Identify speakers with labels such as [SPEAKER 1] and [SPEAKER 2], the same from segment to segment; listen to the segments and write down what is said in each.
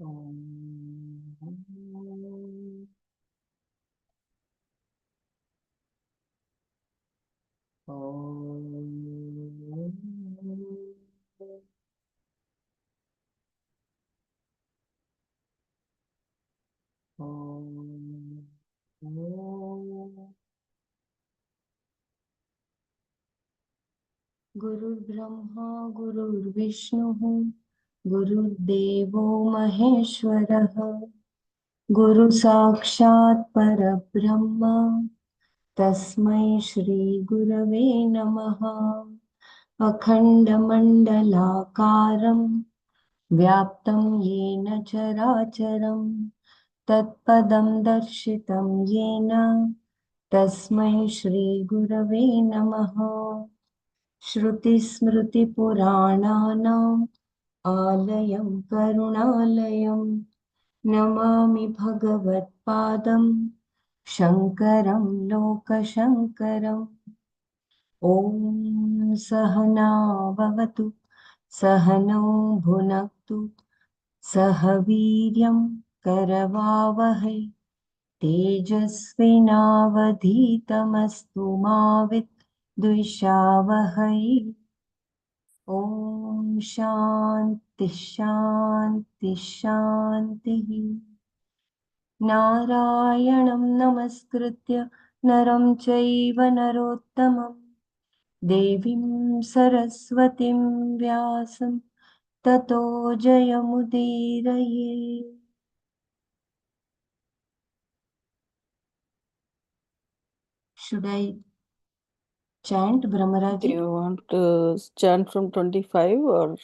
[SPEAKER 1] Om. गुरुर्ब्रह्मा गुरुर्विष्णुः गुरुर्देवो महेश्वरः गुरुसाक्षात् परब्रह्म तस्मै श्री गुरवे नमः। अखण्डमण्डलाकारं व्याप्तं येन चराचरं तत्पदं दर्शितं येन तस्मै श्री गुरवे नमः। श्रुतिस्मृतिपुराणानाम् आलयं करुणालयं नमामि भगवत्पादं शङ्करं लोकशङ्करम्। ॐ सहना भवतु सहनौ भुनक्तु सह वीर्यं करवावहै तेजस्विनावधीतमस्तु मा विद्विषावहै। ॐ शान्ति शान्ति शान्तिः। नारायणं नमस्कृत्य नरं चैव नरोत्तमं देवीं सरस्वतीं व्यासं ततो जयमुदीरये। Should I chant
[SPEAKER 2] Do
[SPEAKER 1] Brahmaraji?
[SPEAKER 2] you want to chant from 25 or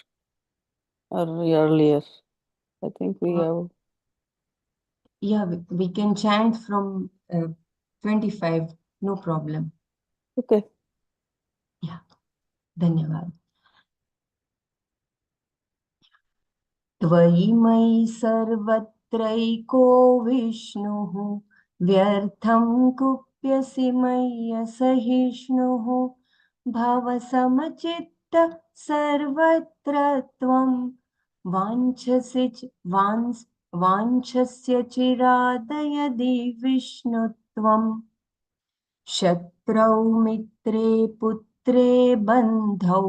[SPEAKER 2] earlier? I think we have.
[SPEAKER 1] Yeah, we can chant from 25, no problem.
[SPEAKER 2] Okay.
[SPEAKER 1] Yeah, धन्यवाद। त्वयि मयि सर्वत्रैको विष्णुः व्यर्थं कुप्यसि मय्यसहिष्णुः भवसमचित्त सर्वत्र त्वं वाञ्छस्य चिरादयदि विष्णुत्वं शत्रौ मित्रे पुत्रे बन्धौ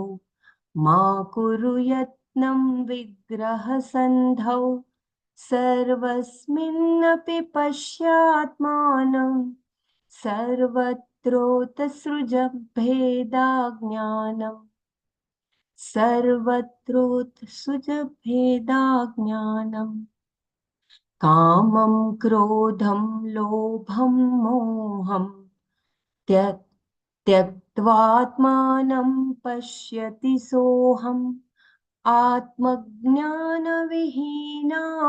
[SPEAKER 1] मा कुरु यत्नं विग्रहसन्धौ सर्वस्मिन्नपि पश्यात्मानं सर्वत्रोतसृज भेदाज्ञानम् सर्वत्रोत्सृज भेदाज्ञानम् कामं क्रोधं लोभं मोहं त्यक्त्वात्मानं पश्यति सोऽहम् आत्मज्ञानविहीना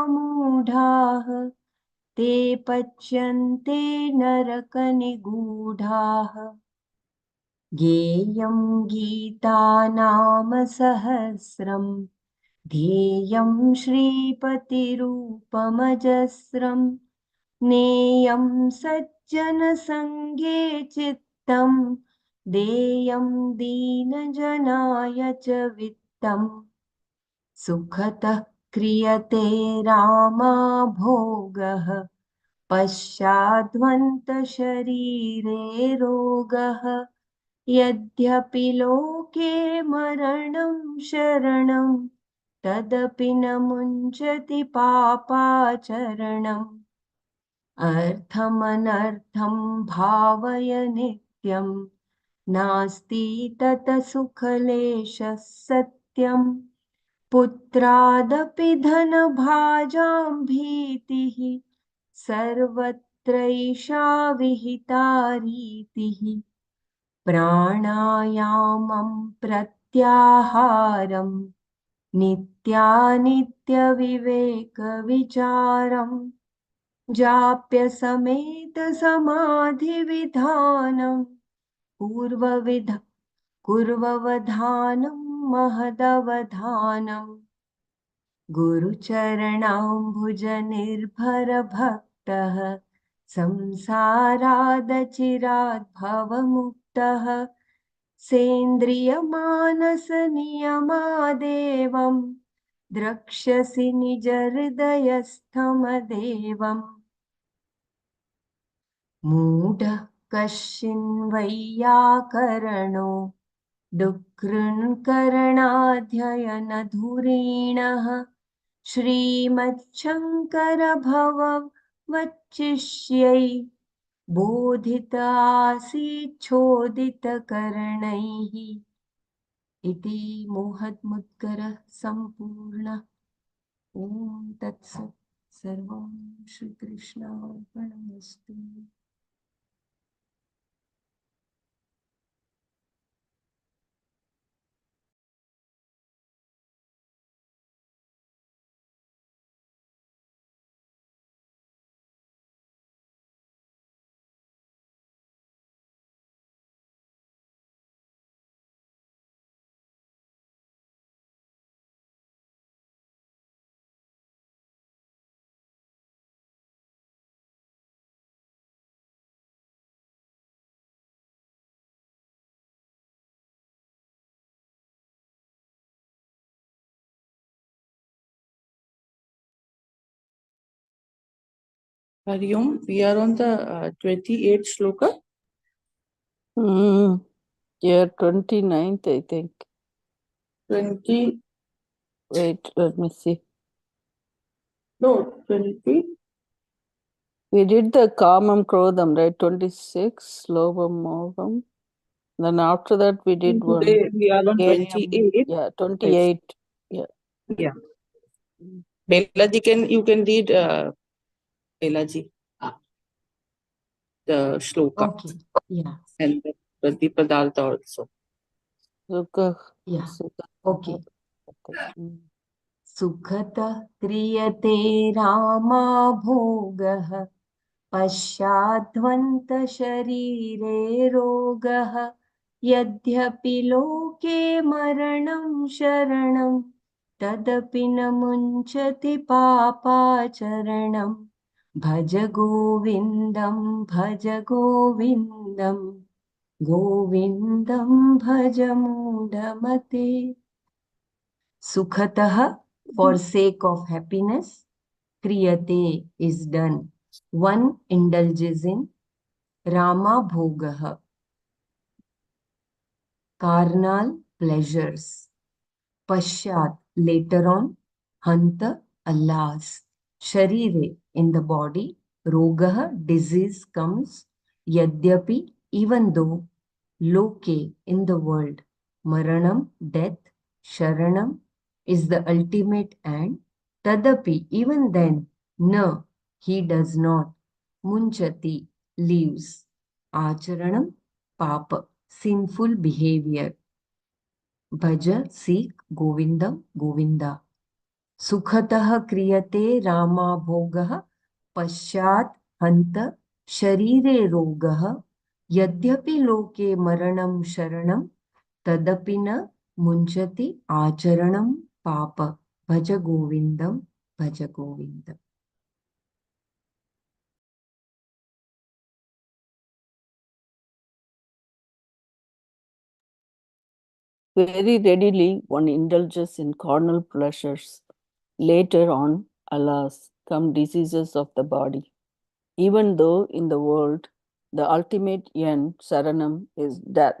[SPEAKER 1] मूढाः ते पच्यन्ते नरकनिगूढाः। ज्ञेयं गीता नाम सहस्रं ध्येयं श्रीपतिरूपमजस्रं नेयं सज्जनसङ्गे चित्तं देयं दीनजनाय च वित्तम् सुखतः क्रियते रामा भोगः पश्चाद्वन्तशरीरे रोगः यद्यपि लोके मरणं शरणं तदपि न मुञ्चति पापाचरणम् अर्थमनर्थं भावय नित्यं नास्ति ततः सुखलेशः सत्यम् पुत्रादपि धनभाजां भीतिः सर्वत्रैषा विहिता रीतिः प्राणायामं प्रत्याहारं नित्यानित्यविवेकविचारं जाप्यसमेतसमाधिविधानं पूर्ववधानं महदवधानम् गुरुचरणाम्बुजनिर्भरभक्तः संसारादचिरात् भवमुक्तः सेन्द्रियमानसनियमादेवं द्रक्ष्यसि निजहृदयस्थमदेवम् मूढः कश्चिन्वैयाकरणो डुक्कृन्करणाध्ययनधुरीणः श्रीमच्छङ्करभववच्शिष्यै बोधित आसीच्छोदितकर्णैः इति मोहद्मुद्गरः सम्पूर्णः। ॐ तत्सत्। सर्वं श्रीकृष्णार्पणमस्तु।
[SPEAKER 3] Hari Om, we are on the 28th shloka.
[SPEAKER 2] Yeah, 29th, I think.
[SPEAKER 3] 20,
[SPEAKER 2] Wait, let me see.
[SPEAKER 3] no, 20.
[SPEAKER 2] We did the Kamam Krodham, right? 26, Lobam Mogam. Then after that, we did one.
[SPEAKER 3] Today we are on
[SPEAKER 2] Game.
[SPEAKER 3] 28.
[SPEAKER 2] Yeah, 28. Yeah.
[SPEAKER 3] Yeah. Belaji, you can read Belaji, the shloka.
[SPEAKER 1] Okay. Yeah.
[SPEAKER 3] And the Padartha also.
[SPEAKER 2] Sukha.
[SPEAKER 1] Yeah.
[SPEAKER 2] Sukha.
[SPEAKER 1] Okay.
[SPEAKER 2] Mm.
[SPEAKER 1] सुखतः क्रियते रामा भोगः पश्चाद्वन्तशरीरे रोगः यद्यपि लोके मरणं शरणं तदपि न मुञ्चति पापाचरणं भज गोविन्दं गोविन्दं भज मूढमते। Sukhatah, for sake of happiness. Kriyate is done. One indulges in. Rama bhogah, carnal pleasures. Pashat, later on. Hanta, alas. Sharire, in the body. Rogah, disease comes. Yadyapi, even though. Loke, in the world. Maranam, death. Sharanam is the ultimate and. Tadapi, even then. Na, he does not. Munchati, leaves. Acharanam, papa, sinful behavior. Bhaja, seek, Govindam, Govinda. Sukhatah kriyate Rama bhogah पश्चात् हन्त शरीरे रोगः यद्यपि लोके मरणं शरणं तदपि न मुञ्चति आचरणं पाप भज गोविन्दं भज गोविन्दम्।
[SPEAKER 2] Very readily, one indulges in carnal pleasures. Later on, alas, come diseases of the body. Even though in the world, the ultimate end, Saranam, is death.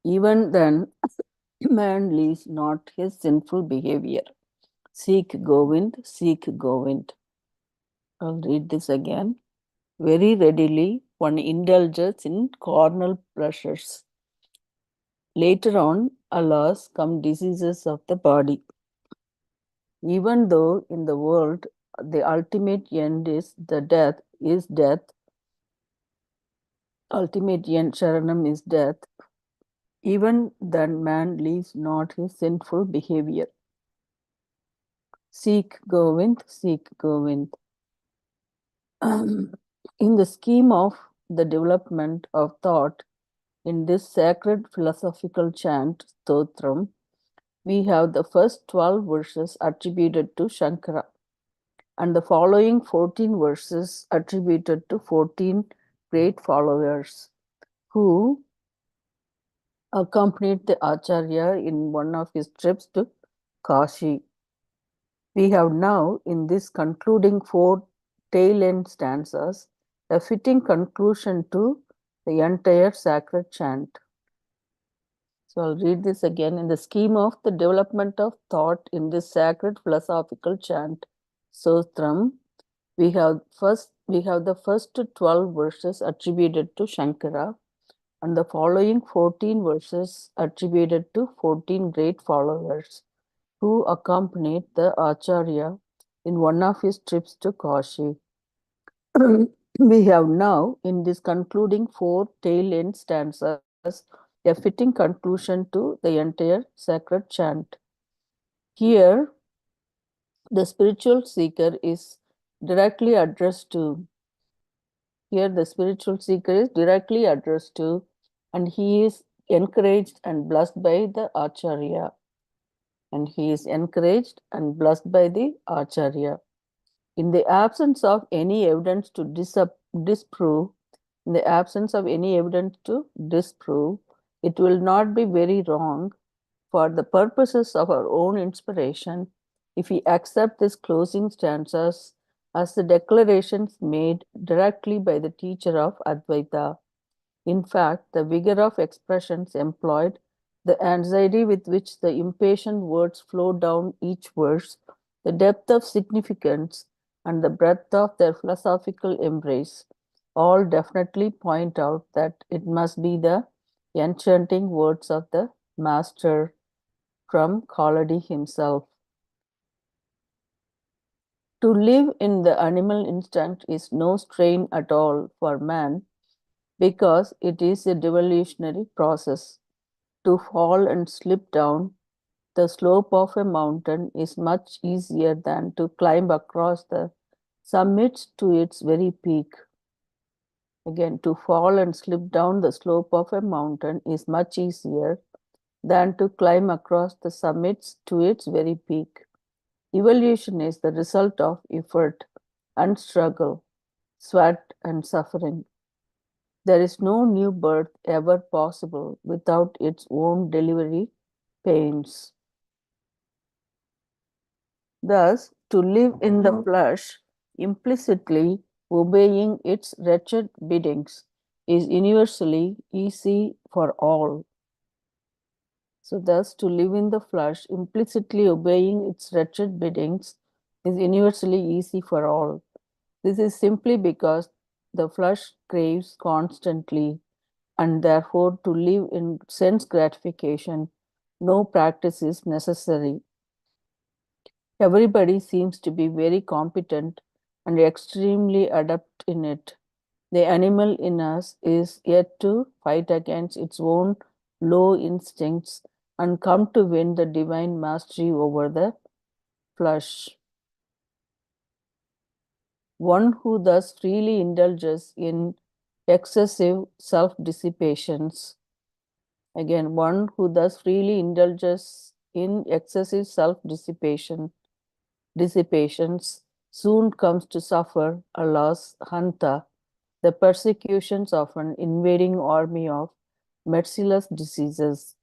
[SPEAKER 2] Even then, man leaves not his sinful behavior. Seek Govind, seek Govind. I'll read this again. Very readily, one indulges in carnal pleasures. Later on, alas, come diseases of the body. Even though in the world, the ultimate end is death, ultimate end, Sharanam, is death. Even then, man leaves not his sinful behavior. Seek Govind, seek Govind. In the scheme of the development of thought, in this sacred philosophical chant, Stotram, we have the first 12 verses attributed to Shankara and the following 14 verses attributed to 14 great followers who accompanied the Acharya in one of his trips to Kashi. We have now, in this concluding 4 tail-end stanzas, a fitting conclusion to the entire sacred chant. So I'll read this again. In the scheme of the development of thought in this sacred philosophical chant, Sotram, we have the first 12 verses attributed to Shankara and the following 14 verses attributed to 14 great followers who accompanied the Acharya in one of his trips to Kashi. We have now, in this concluding 4 tail-end stanzas, a fitting conclusion to the entire sacred chant. Here, the spiritual seeker is directly addressed to. Here, the spiritual seeker is directly addressed to, and he is encouraged and blessed by the Acharya. And he is encouraged and blessed by the Acharya. In the absence of any evidence to disprove, it will not be very wrong for the purposes of our own inspiration if we accept these closing stanzas as the declarations made directly by the teacher of Advaita. In fact, the vigor of expressions employed, the anxiety with which the impatient words flow down each verse, the depth of significance, and the breadth of their philosophical embrace all definitely point out that it must be the enchanting words of the Master from Kaladi himself. To live in the animal instinct is no strain at all for man because it is a devolutionary process. To fall and slip down the slope of a mountain is much easier than to climb across the summits to its very peak. Again, to fall and slip down the slope of a mountain is much easier than to climb across the summits to its very peak. Evolution is the result of effort and struggle, sweat and suffering. There is no new birth ever possible without its own delivery pains. Thus, to live in the flesh, implicitly obeying its wretched biddings, is universally easy for all. So, thus, to live in the flesh, implicitly obeying its wretched biddings, is universally easy for all. This is simply because the flesh craves constantly, and therefore, to live in sense gratification, no practice is necessary. Everybody seems to be very competent and extremely adept in it. The animal in us is yet to fight against its own low instincts and come to win the divine mastery over the flesh. One who thus freely indulges in excessive self-dissipations, again, one who thus freely indulges in excessive self-dissipations soon comes to suffer, alas, hanta, the persecutions of an invading army of merciless diseases,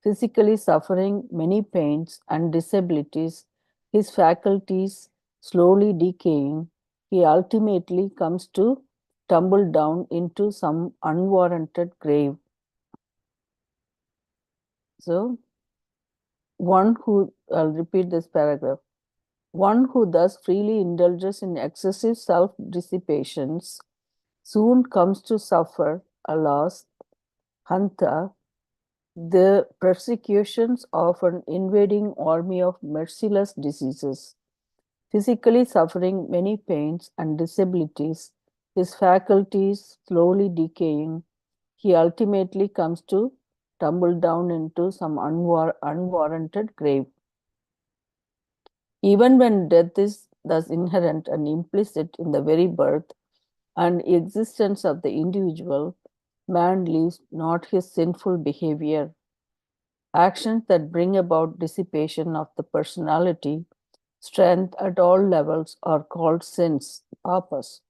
[SPEAKER 2] physically suffering many pains and disabilities, his faculties slowly decaying, he ultimately comes to tumble down into some unwarranted grave. So, I'll repeat this paragraph. One who thus freely indulges in excessive self-dissipations soon comes to suffer, alas, hanta, the persecutions of an invading army of merciless diseases, physically suffering many pains and disabilities, his faculties slowly decaying, he ultimately comes to tumble down into some unwarranted grave. Even when death is thus inherent and implicit in the very birth and existence of the individual, man leaves not his sinful behavior. Actions that bring about dissipation of the personality, strength at all levels are called sins, papas.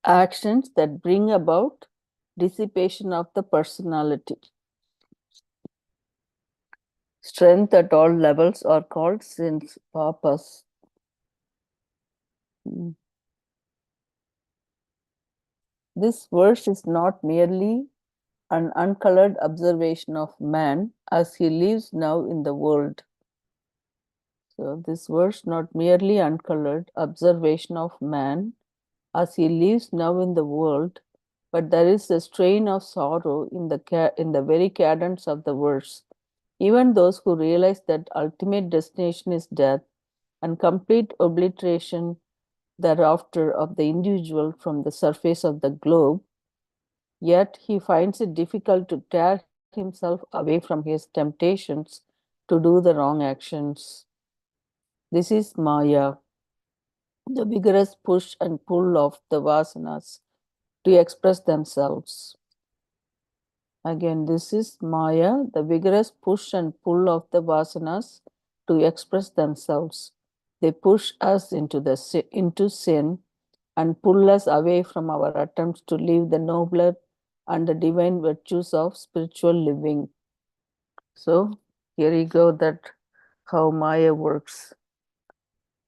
[SPEAKER 2] Actions that bring about dissipation of the personality, strength at all levels are called sins, papas. Mm. This verse is not merely an uncolored observation of man as he lives now in the world. So this verse not merely uncolored observation of man as he lives now in the world, but there is a strain of sorrow in the very cadence of the verse. Even those who realize that ultimate destination is death and complete obliteration thereafter of the individual from the surface of the globe, yet he finds it difficult to tear himself away from his temptations to do the wrong actions. This is Maya, the vigorous push and pull of the vasanas to express themselves. Again, this is Maya, the vigorous push and pull of the vasanas to express themselves. They push us into sin and pull us away from our attempts to live the nobler and the divine virtues of spiritual living. So here you go, that how Maya works.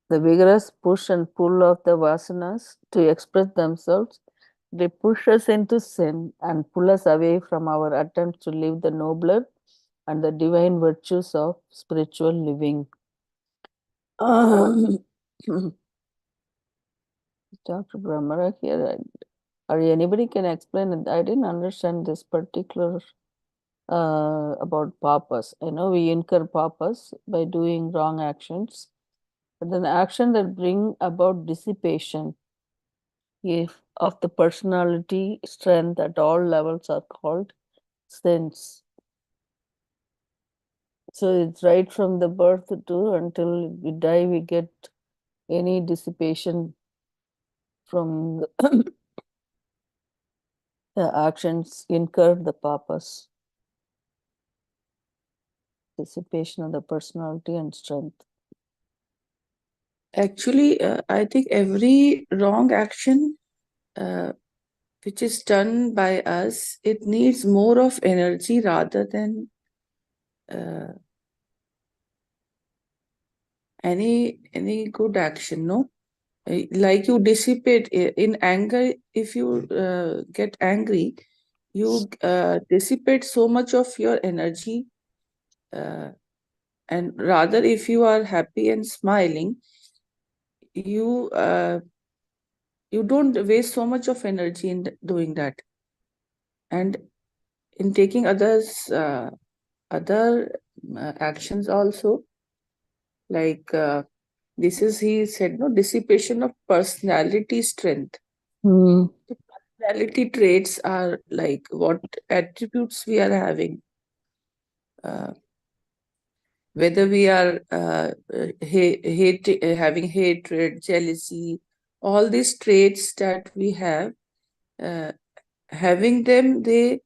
[SPEAKER 2] The vigorous push and pull of the vasanas to express themselves, they push us into sin and pull us away from our attempts to live the nobler and the divine virtues of spiritual living. Dr. Brahmara here, or anybody can explain it. I didn't understand this particular about papas. I know we incur papas by doing wrong actions, but an action that bring about dissipation if of the personality strength at all levels are called sins. So it's right from the birth to until we die, we get any dissipation from the actions incur the papas. Dissipation of the personality and strength.
[SPEAKER 3] Actually, I think every wrong action which is done by us, it needs more of energy rather than any good action, no? Like you dissipate in anger. If you get angry, you dissipate so much of your energy, and rather if you are happy and smiling, you you don't waste so much of energy in doing that, and in taking others other actions also, like this is, he said, no, dissipation of personality strength.
[SPEAKER 2] Mm.
[SPEAKER 3] The personality traits are like what attributes we are having, whether we are having hatred, jealousy, all these traits that we have, uh, having them, they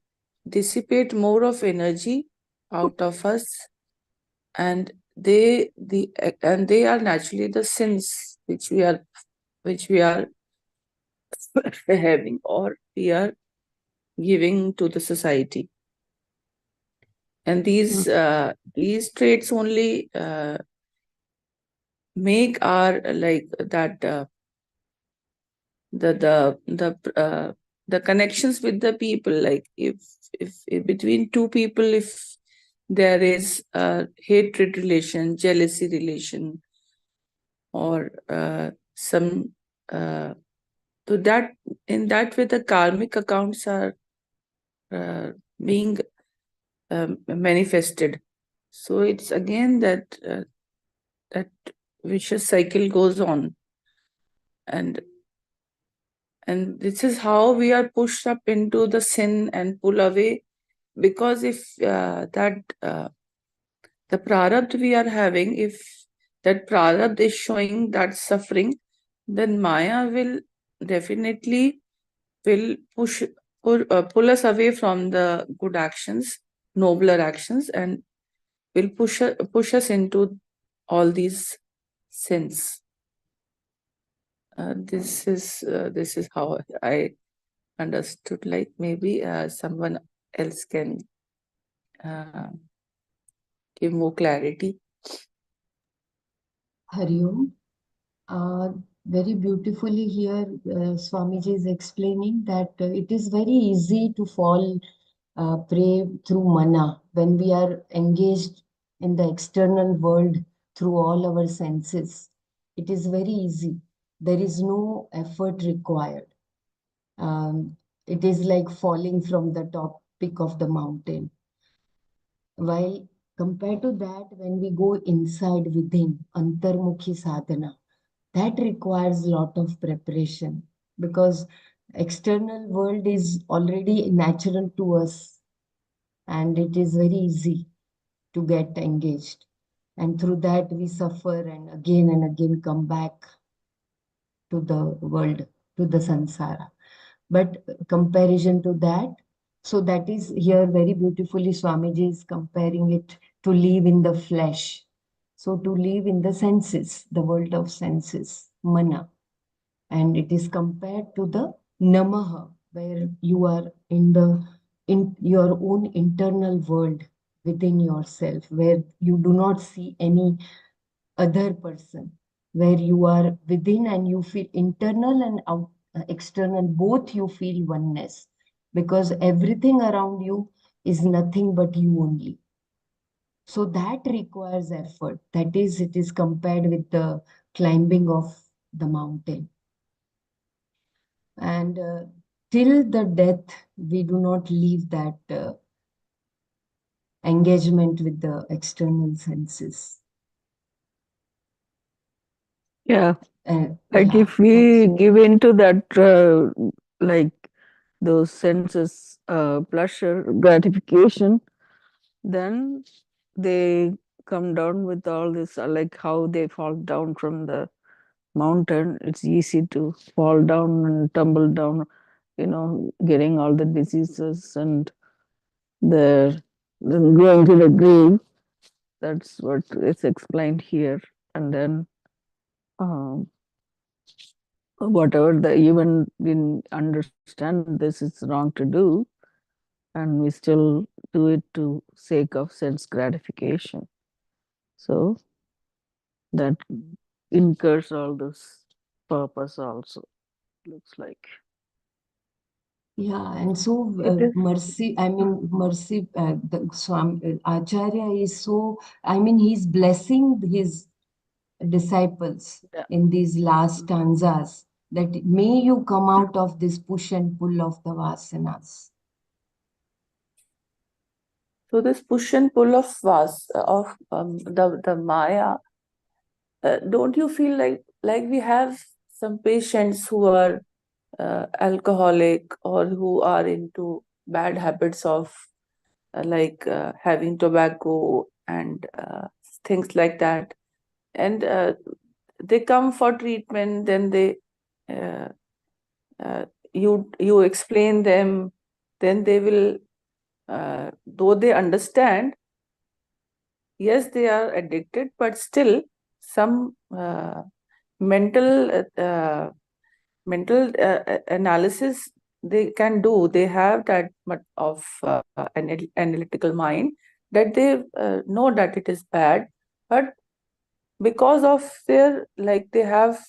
[SPEAKER 3] dissipate more of energy out of us, and they are naturally the sins which we are having, or we are giving to the society. And these traits only make our like that the connections with the people, like if between two people, if there is a hatred relation, jealousy relation, or some so that in that way the karmic accounts are being manifested. So it's again that vicious cycle goes on, and this is how we are pushed up into the sin and pull away, because if the prarabdha we are having, if that prarabdha is showing that suffering, then Maya will definitely will pull us away from the good actions, nobler actions, and will push us into all these sins. This is how I understood. Like maybe someone else can give more clarity.
[SPEAKER 1] Hariom. Very beautifully here, Swamiji is explaining that it is very easy to fall prey through mana when we are engaged in the external world through all our senses. It is very easy. There is no effort required. It is like falling from the top peak of the mountain. While compared to that, when we go inside within, antarmukhi sadhana, that requires a lot of preparation because external world is already natural to us and it is very easy to get engaged, and through that we suffer and again come back to the world, to the samsara. But comparison to that, so that is here very beautifully Swamiji is comparing it to live in the flesh, so to live in the senses, the world of senses, mana, and it is compared to the namaha, where you are in your own internal world within yourself, where you do not see any other person, where you are within and you feel internal and out, external, both you feel oneness, because everything around you is nothing but you only. So that requires effort. That is, it is compared with the climbing of the mountain. And till the death, we do not leave that engagement with the external senses.
[SPEAKER 2] Yeah. Like
[SPEAKER 1] Yeah,
[SPEAKER 2] if we give into that, like those senses, pleasure, gratification, then they come down with all this, like how they fall down from the mountain. It's easy to fall down and tumble down, getting all the diseases and the then going to the grave. That's what is explained here. And then um, whatever the even we understand this is wrong to do, and we still do it to sake of sense gratification. So that incurs all this purpose also, looks like.
[SPEAKER 1] yeah, and so
[SPEAKER 3] It is.
[SPEAKER 1] mercy, I mean, mercy, the Acharya is so, I mean, he's blessing his disciples
[SPEAKER 2] Yeah.
[SPEAKER 1] in these last stanzas that may you come out of this push and pull of the vasanas.
[SPEAKER 3] So this push and pull of the Maya, don't you feel like we have some patients who are alcoholic or who are into bad habits of having tobacco and things like that, and they come for treatment, then they uh, you explain them, then they will, though they understand, yes, they are addicted, but still some mental analysis they can do. They have that much of an analytical mind that they know that it is bad, but because of their, like, they have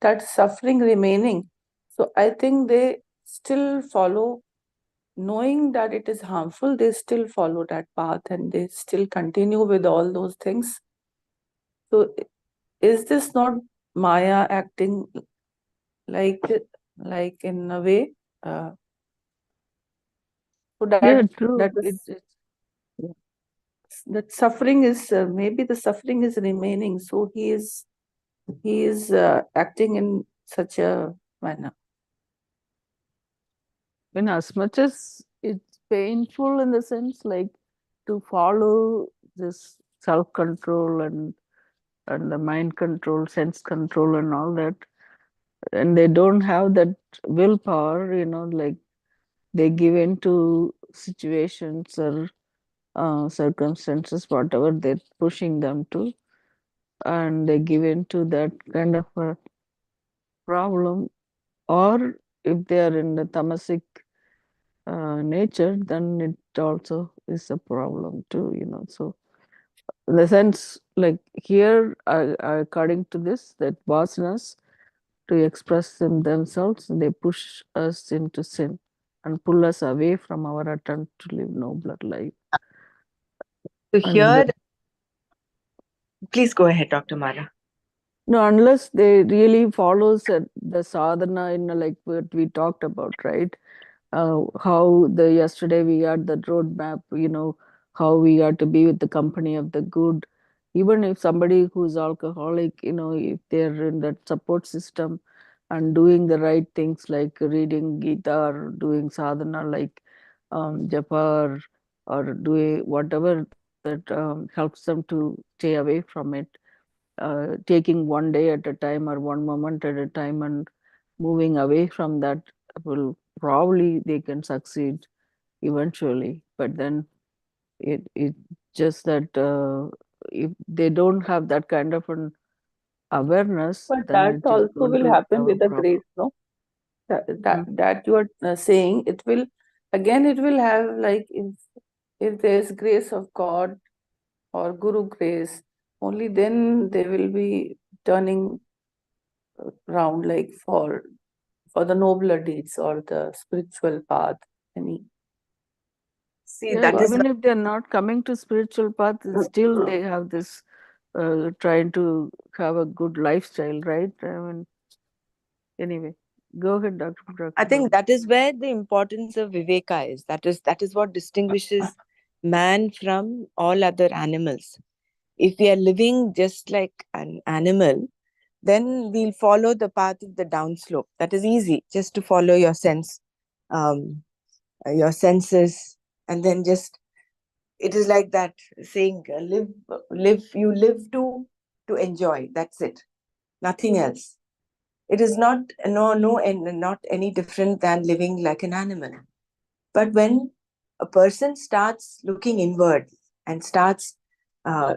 [SPEAKER 3] that suffering remaining, so I think they still follow, knowing that it is harmful, they still follow that path and they still continue with all those things. So is this not Maya acting like in a way, uh, so
[SPEAKER 2] Yeah,
[SPEAKER 3] that
[SPEAKER 2] true.
[SPEAKER 3] that that suffering is, maybe the suffering is remaining, so he is acting in such a manner.
[SPEAKER 2] In as much as it's painful in the sense like to follow this self control and the mind control, sense control, and all that, and they don't have that willpower, like they give in to situations or circumstances, whatever they're pushing them to, and they give in to that kind of a problem. Or if they are in the tamasic nature, then it also is a problem too. So, in the sense, like here, according to this, that vasanas to express themselves, they push us into sin and pull us away from our attempt to live nobler life.
[SPEAKER 4] So
[SPEAKER 2] And
[SPEAKER 4] here, please go ahead, Dr. Mara.
[SPEAKER 2] no, unless they really follows the sadhana in like what we talked about, right? How the yesterday we had the roadmap, how we are to be with the company of the good. Even if somebody who's alcoholic, if they're in that support system and doing the right things like reading Gita or doing sadhana like japa or doing whatever that helps them to stay away from it, taking one day at a time or one moment at a time and moving away from that will probably they can succeed eventually. But then it just that if they don't have that kind of an awareness,
[SPEAKER 3] But
[SPEAKER 2] then
[SPEAKER 3] that
[SPEAKER 2] it is
[SPEAKER 3] also
[SPEAKER 2] going
[SPEAKER 3] will
[SPEAKER 2] to
[SPEAKER 3] happen
[SPEAKER 2] have a
[SPEAKER 3] with the
[SPEAKER 2] problem.
[SPEAKER 3] grace, no?
[SPEAKER 2] Mm.
[SPEAKER 3] That you are saying, it will again, it will have like, if there's grace of God or Guru grace, only then they will be turning around like for the nobler deeds or the spiritual path.
[SPEAKER 4] See,
[SPEAKER 2] Yeah,
[SPEAKER 4] that is
[SPEAKER 2] even if they're not coming to spiritual path, still they have this trying to have a good lifestyle, right? I mean, anyway, go ahead, Dr.
[SPEAKER 4] I think that is where the importance of viveka is. That is what distinguishes man from all other animals. If we are living just like an animal, then we'll follow the path of the downslope. That is easy, just to follow your your senses, and then just, it is like that saying, you live to enjoy. That's it, nothing else. It is not and not any different than living like an animal. But when a person starts looking inward and starts uh,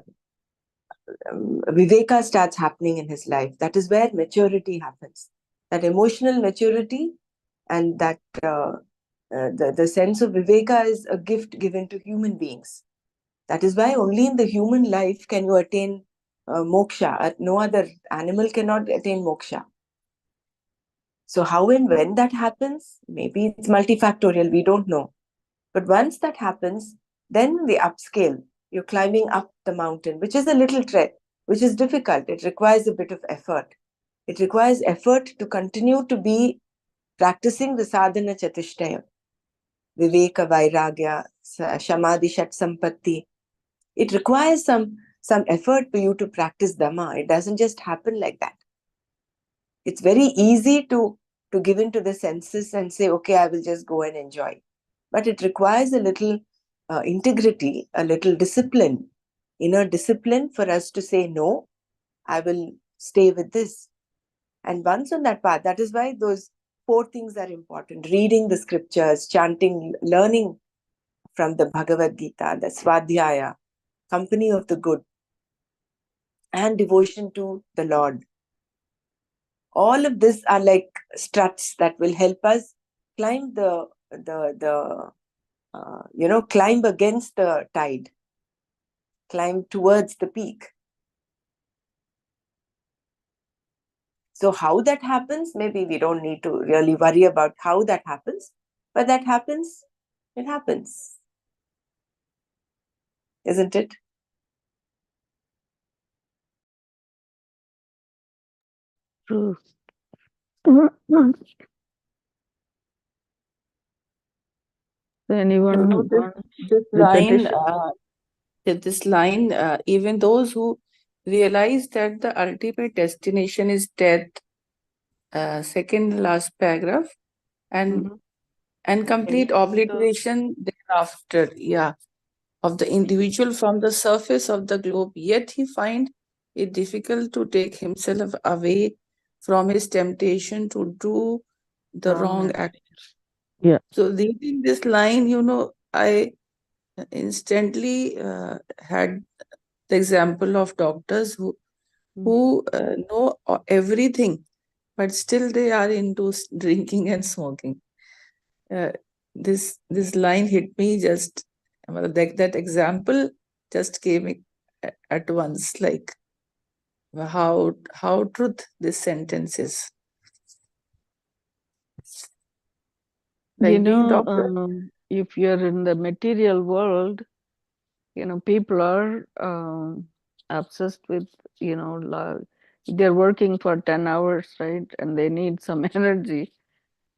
[SPEAKER 4] viveka starts happening in his life, that is where maturity happens. That emotional maturity and that the sense of viveka is a gift given to human beings. That is why only in the human life can you attain moksha. No other animal cannot attain moksha. So how and when that happens, maybe it's multifactorial, we don't know. But once that happens, then the upscale, you're climbing up the mountain, which is a little trek, which is difficult. It requires a bit of effort. It requires effort to continue to be practicing the sadhana chatushtaya, viveka, vairagya, samadhi, shat sampatti. It requires some effort for you to practice Dhamma. It doesn't just happen like that. It's very easy to give in to the senses and say, okay, I will just go and enjoy. But it requires a little integrity, a little discipline, inner discipline for us to say, no, I will stay with this. And once on that path, that is why those 4 things are important. Reading the scriptures, chanting, learning from the Bhagavad Gita, the Swadhyaya, company of the good, and devotion to the Lord. All of this are like struts that will help us climb climb against the tide, climb towards the peak. So how that happens, maybe we don't need to really worry about how that happens, but that happens, it happens. Isn't it?
[SPEAKER 2] True. Anyone
[SPEAKER 3] This line, even those who realize that the ultimate destination is death, second last paragraph, and complete obliteration thereafter, of the individual from the surface of the globe, yet he find it difficult to take himself away from his temptation to do the wrong act.
[SPEAKER 2] Yeah.
[SPEAKER 3] So reading this line, I instantly had the example of doctors who know everything, but still they are into drinking and smoking. This line hit me just, that example just came at once, like how truth this sentence is.
[SPEAKER 2] You
[SPEAKER 3] Right,
[SPEAKER 2] know,
[SPEAKER 3] doctor?
[SPEAKER 2] if you're in the material world, people are obsessed with, they're working for 10 hours, right? And they need some energy.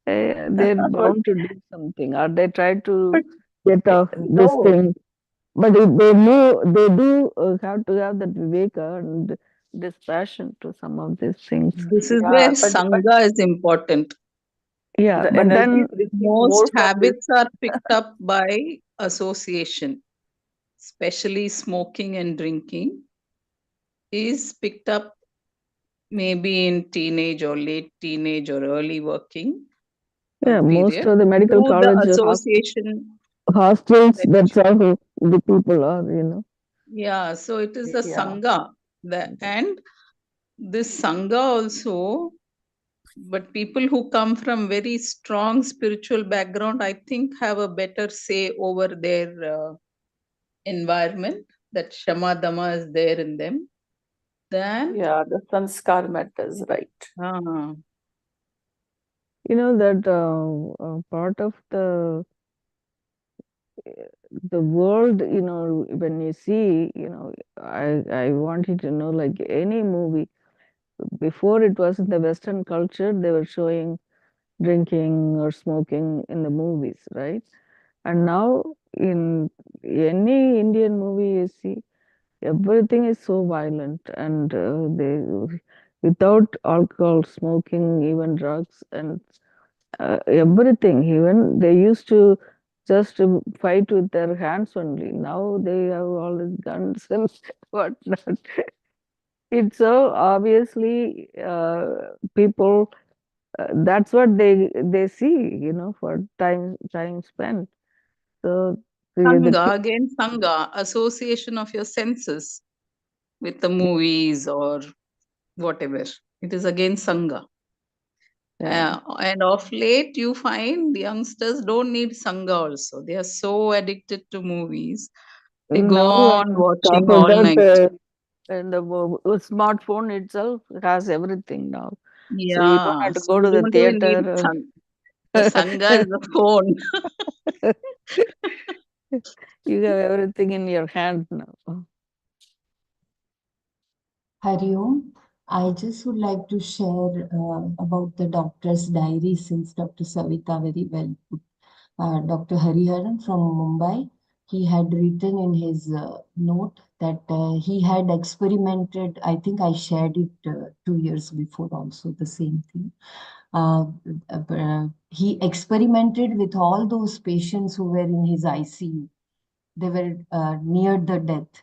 [SPEAKER 2] They're
[SPEAKER 3] But
[SPEAKER 2] bound to do something, or they try to
[SPEAKER 3] but
[SPEAKER 2] get off this
[SPEAKER 3] no,
[SPEAKER 2] thing. But if they know, they do have to have that viveka and this passion to some of these things.
[SPEAKER 3] this is
[SPEAKER 4] Yeah,
[SPEAKER 3] where
[SPEAKER 4] but
[SPEAKER 3] Sangha is important.
[SPEAKER 2] Yeah,
[SPEAKER 4] the
[SPEAKER 2] but
[SPEAKER 4] energy
[SPEAKER 2] then,
[SPEAKER 4] is received more
[SPEAKER 3] Most
[SPEAKER 4] from this.
[SPEAKER 3] habits are picked up by association, especially smoking and drinking is picked up maybe in teenage or late teenage or early working
[SPEAKER 2] yeah, most
[SPEAKER 3] period
[SPEAKER 2] of the medical
[SPEAKER 3] through the
[SPEAKER 2] college
[SPEAKER 3] association
[SPEAKER 2] hostels,
[SPEAKER 3] that
[SPEAKER 2] that's how the people are.
[SPEAKER 3] yeah, so it is the
[SPEAKER 4] Yeah.
[SPEAKER 3] Sangha. And this Sangha also, but people who come from very strong spiritual background, I think have a better say over their environment, that Shama Dama is there in them, than
[SPEAKER 4] Yeah, the sanskar matters, right?
[SPEAKER 3] uh,
[SPEAKER 2] That part of the world, when you see, I want you to know, like any movie, before it was in the Western culture, they were showing drinking or smoking in the movies, right? And now in any Indian movie you see, everything is so violent, and they without alcohol, smoking, even drugs, and everything. Even they used to just fight with their hands only. Now they have all these guns and whatnot. It's so obviously people. That's what they see, for time spent. So the
[SPEAKER 3] Sangha, again, Sangha, association of your senses with the movies or whatever. It is again Sangha.
[SPEAKER 2] yeah.
[SPEAKER 3] And of late, you find the youngsters don't need Sangha also. They are so addicted to movies. They go
[SPEAKER 2] Now
[SPEAKER 3] on
[SPEAKER 2] on top
[SPEAKER 3] watching
[SPEAKER 2] of
[SPEAKER 3] all
[SPEAKER 2] that,
[SPEAKER 3] night.
[SPEAKER 2] and the smartphone itself has everything now. So you don't
[SPEAKER 3] Yeah,
[SPEAKER 2] have to
[SPEAKER 3] so
[SPEAKER 2] go
[SPEAKER 3] you
[SPEAKER 2] to the
[SPEAKER 3] don't even need
[SPEAKER 2] theater.
[SPEAKER 3] Sangha. The Sangha is the phone.
[SPEAKER 2] You have everything in your hand now.
[SPEAKER 1] Hari Om. I just would like to share about the doctor's diary since Dr. Savita very well put. Dr. Hariharan from Mumbai, he had written in his note that he had experimented, I think I shared it 2 years before also, the same thing. He experimented with all those patients who were in his ICU. They were near the death.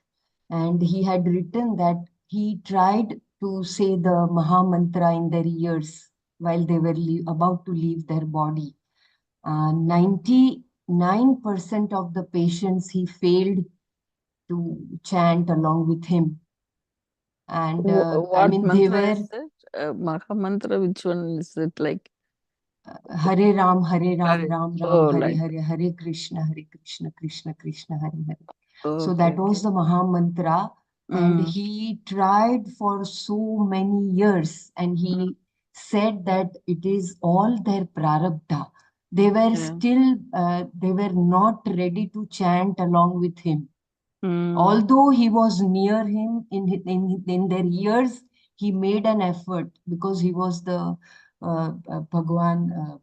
[SPEAKER 1] And he had written that he tried to say the Maha Mantra in their ears while they were about to leave their body. 99% of the patients he failed to chant along with him. And I
[SPEAKER 2] What
[SPEAKER 1] mean, they
[SPEAKER 2] mantra
[SPEAKER 1] were
[SPEAKER 2] is it? Maha mantra, which one is it like?
[SPEAKER 1] Hare Ram,
[SPEAKER 2] Hare-
[SPEAKER 1] Ram Ram,
[SPEAKER 2] Oh,
[SPEAKER 1] Hare
[SPEAKER 2] like,
[SPEAKER 1] Hare, Hare Krishna, Krishna Krishna, Hare Hare. So
[SPEAKER 2] okay,
[SPEAKER 1] that
[SPEAKER 2] okay.
[SPEAKER 1] was the Maha Mantra. And
[SPEAKER 2] Mm,
[SPEAKER 1] he tried for so many years. And
[SPEAKER 2] mm,
[SPEAKER 1] he said that it is all their prarabdha. They were
[SPEAKER 2] yeah.
[SPEAKER 1] still, they were not ready to chant along with him.
[SPEAKER 2] Mm,
[SPEAKER 1] Although he was near him in their ears, he made an effort because he was the Bhagavad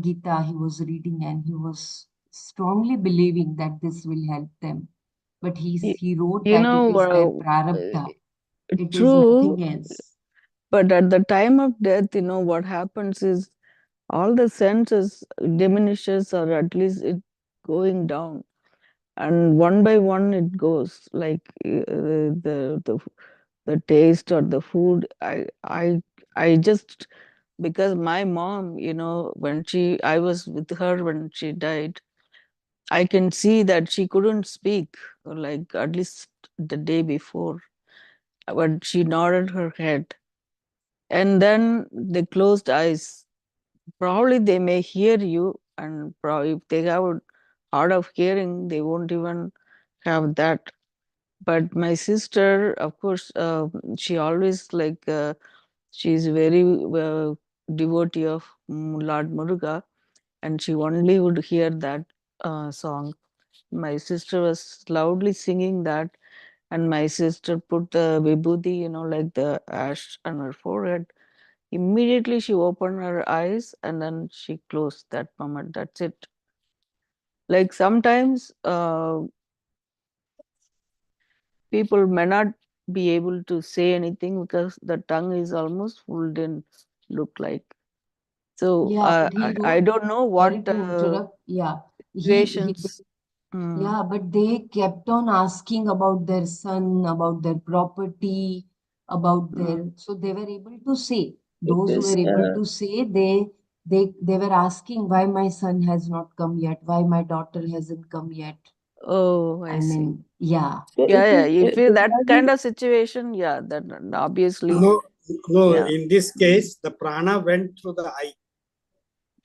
[SPEAKER 1] Gita he was reading and he was strongly believing that this will help them. But
[SPEAKER 2] y-
[SPEAKER 1] he wrote
[SPEAKER 2] you
[SPEAKER 1] that it
[SPEAKER 2] know,
[SPEAKER 1] is their
[SPEAKER 2] uh,
[SPEAKER 1] prarabdha. It is
[SPEAKER 2] true,
[SPEAKER 1] nothing else.
[SPEAKER 2] but at the time of death, what happens is all the senses diminishes, or at least it going down, and one by one it goes, like the taste or the food. I just, because my mom, when I was with her when she died, I can see that she couldn't speak, like at least the day before, when she nodded her head, and then they closed eyes. Probably they may hear you, and probably if they have a hard of hearing, they won't even have that. But my sister, of course, she always like she's very devotee of Lord Muruga. and she only would hear that song. My sister was loudly singing that, and my sister put the vibhuti, like the ash on her forehead. Immediately she opened her eyes and then she closed that moment. That's it. Like sometimes people may not be able to say anything because the tongue is almost full, didn't look like. So
[SPEAKER 1] Yeah, but he
[SPEAKER 2] I
[SPEAKER 1] wrote,
[SPEAKER 2] don't know
[SPEAKER 1] sorry
[SPEAKER 2] what
[SPEAKER 1] to interrupt. Yeah, he
[SPEAKER 2] situations. Mm,
[SPEAKER 1] yeah, but they kept on asking about their son, about their property, about
[SPEAKER 2] mm.
[SPEAKER 1] their, so they were able to say,
[SPEAKER 3] It
[SPEAKER 1] those who
[SPEAKER 3] is
[SPEAKER 1] were able to say, they were asking why my son has not come yet, why my daughter hasn't come yet.
[SPEAKER 2] Oh, I
[SPEAKER 1] I
[SPEAKER 2] see.
[SPEAKER 1] mean, yeah,
[SPEAKER 3] so
[SPEAKER 2] Yeah,
[SPEAKER 3] it
[SPEAKER 2] yeah.
[SPEAKER 3] is
[SPEAKER 2] If
[SPEAKER 3] there
[SPEAKER 2] that
[SPEAKER 3] has
[SPEAKER 2] kind
[SPEAKER 3] been
[SPEAKER 2] of situation, yeah, that obviously,
[SPEAKER 5] No, no,
[SPEAKER 2] yeah,
[SPEAKER 5] in this case, the prana went through the eye,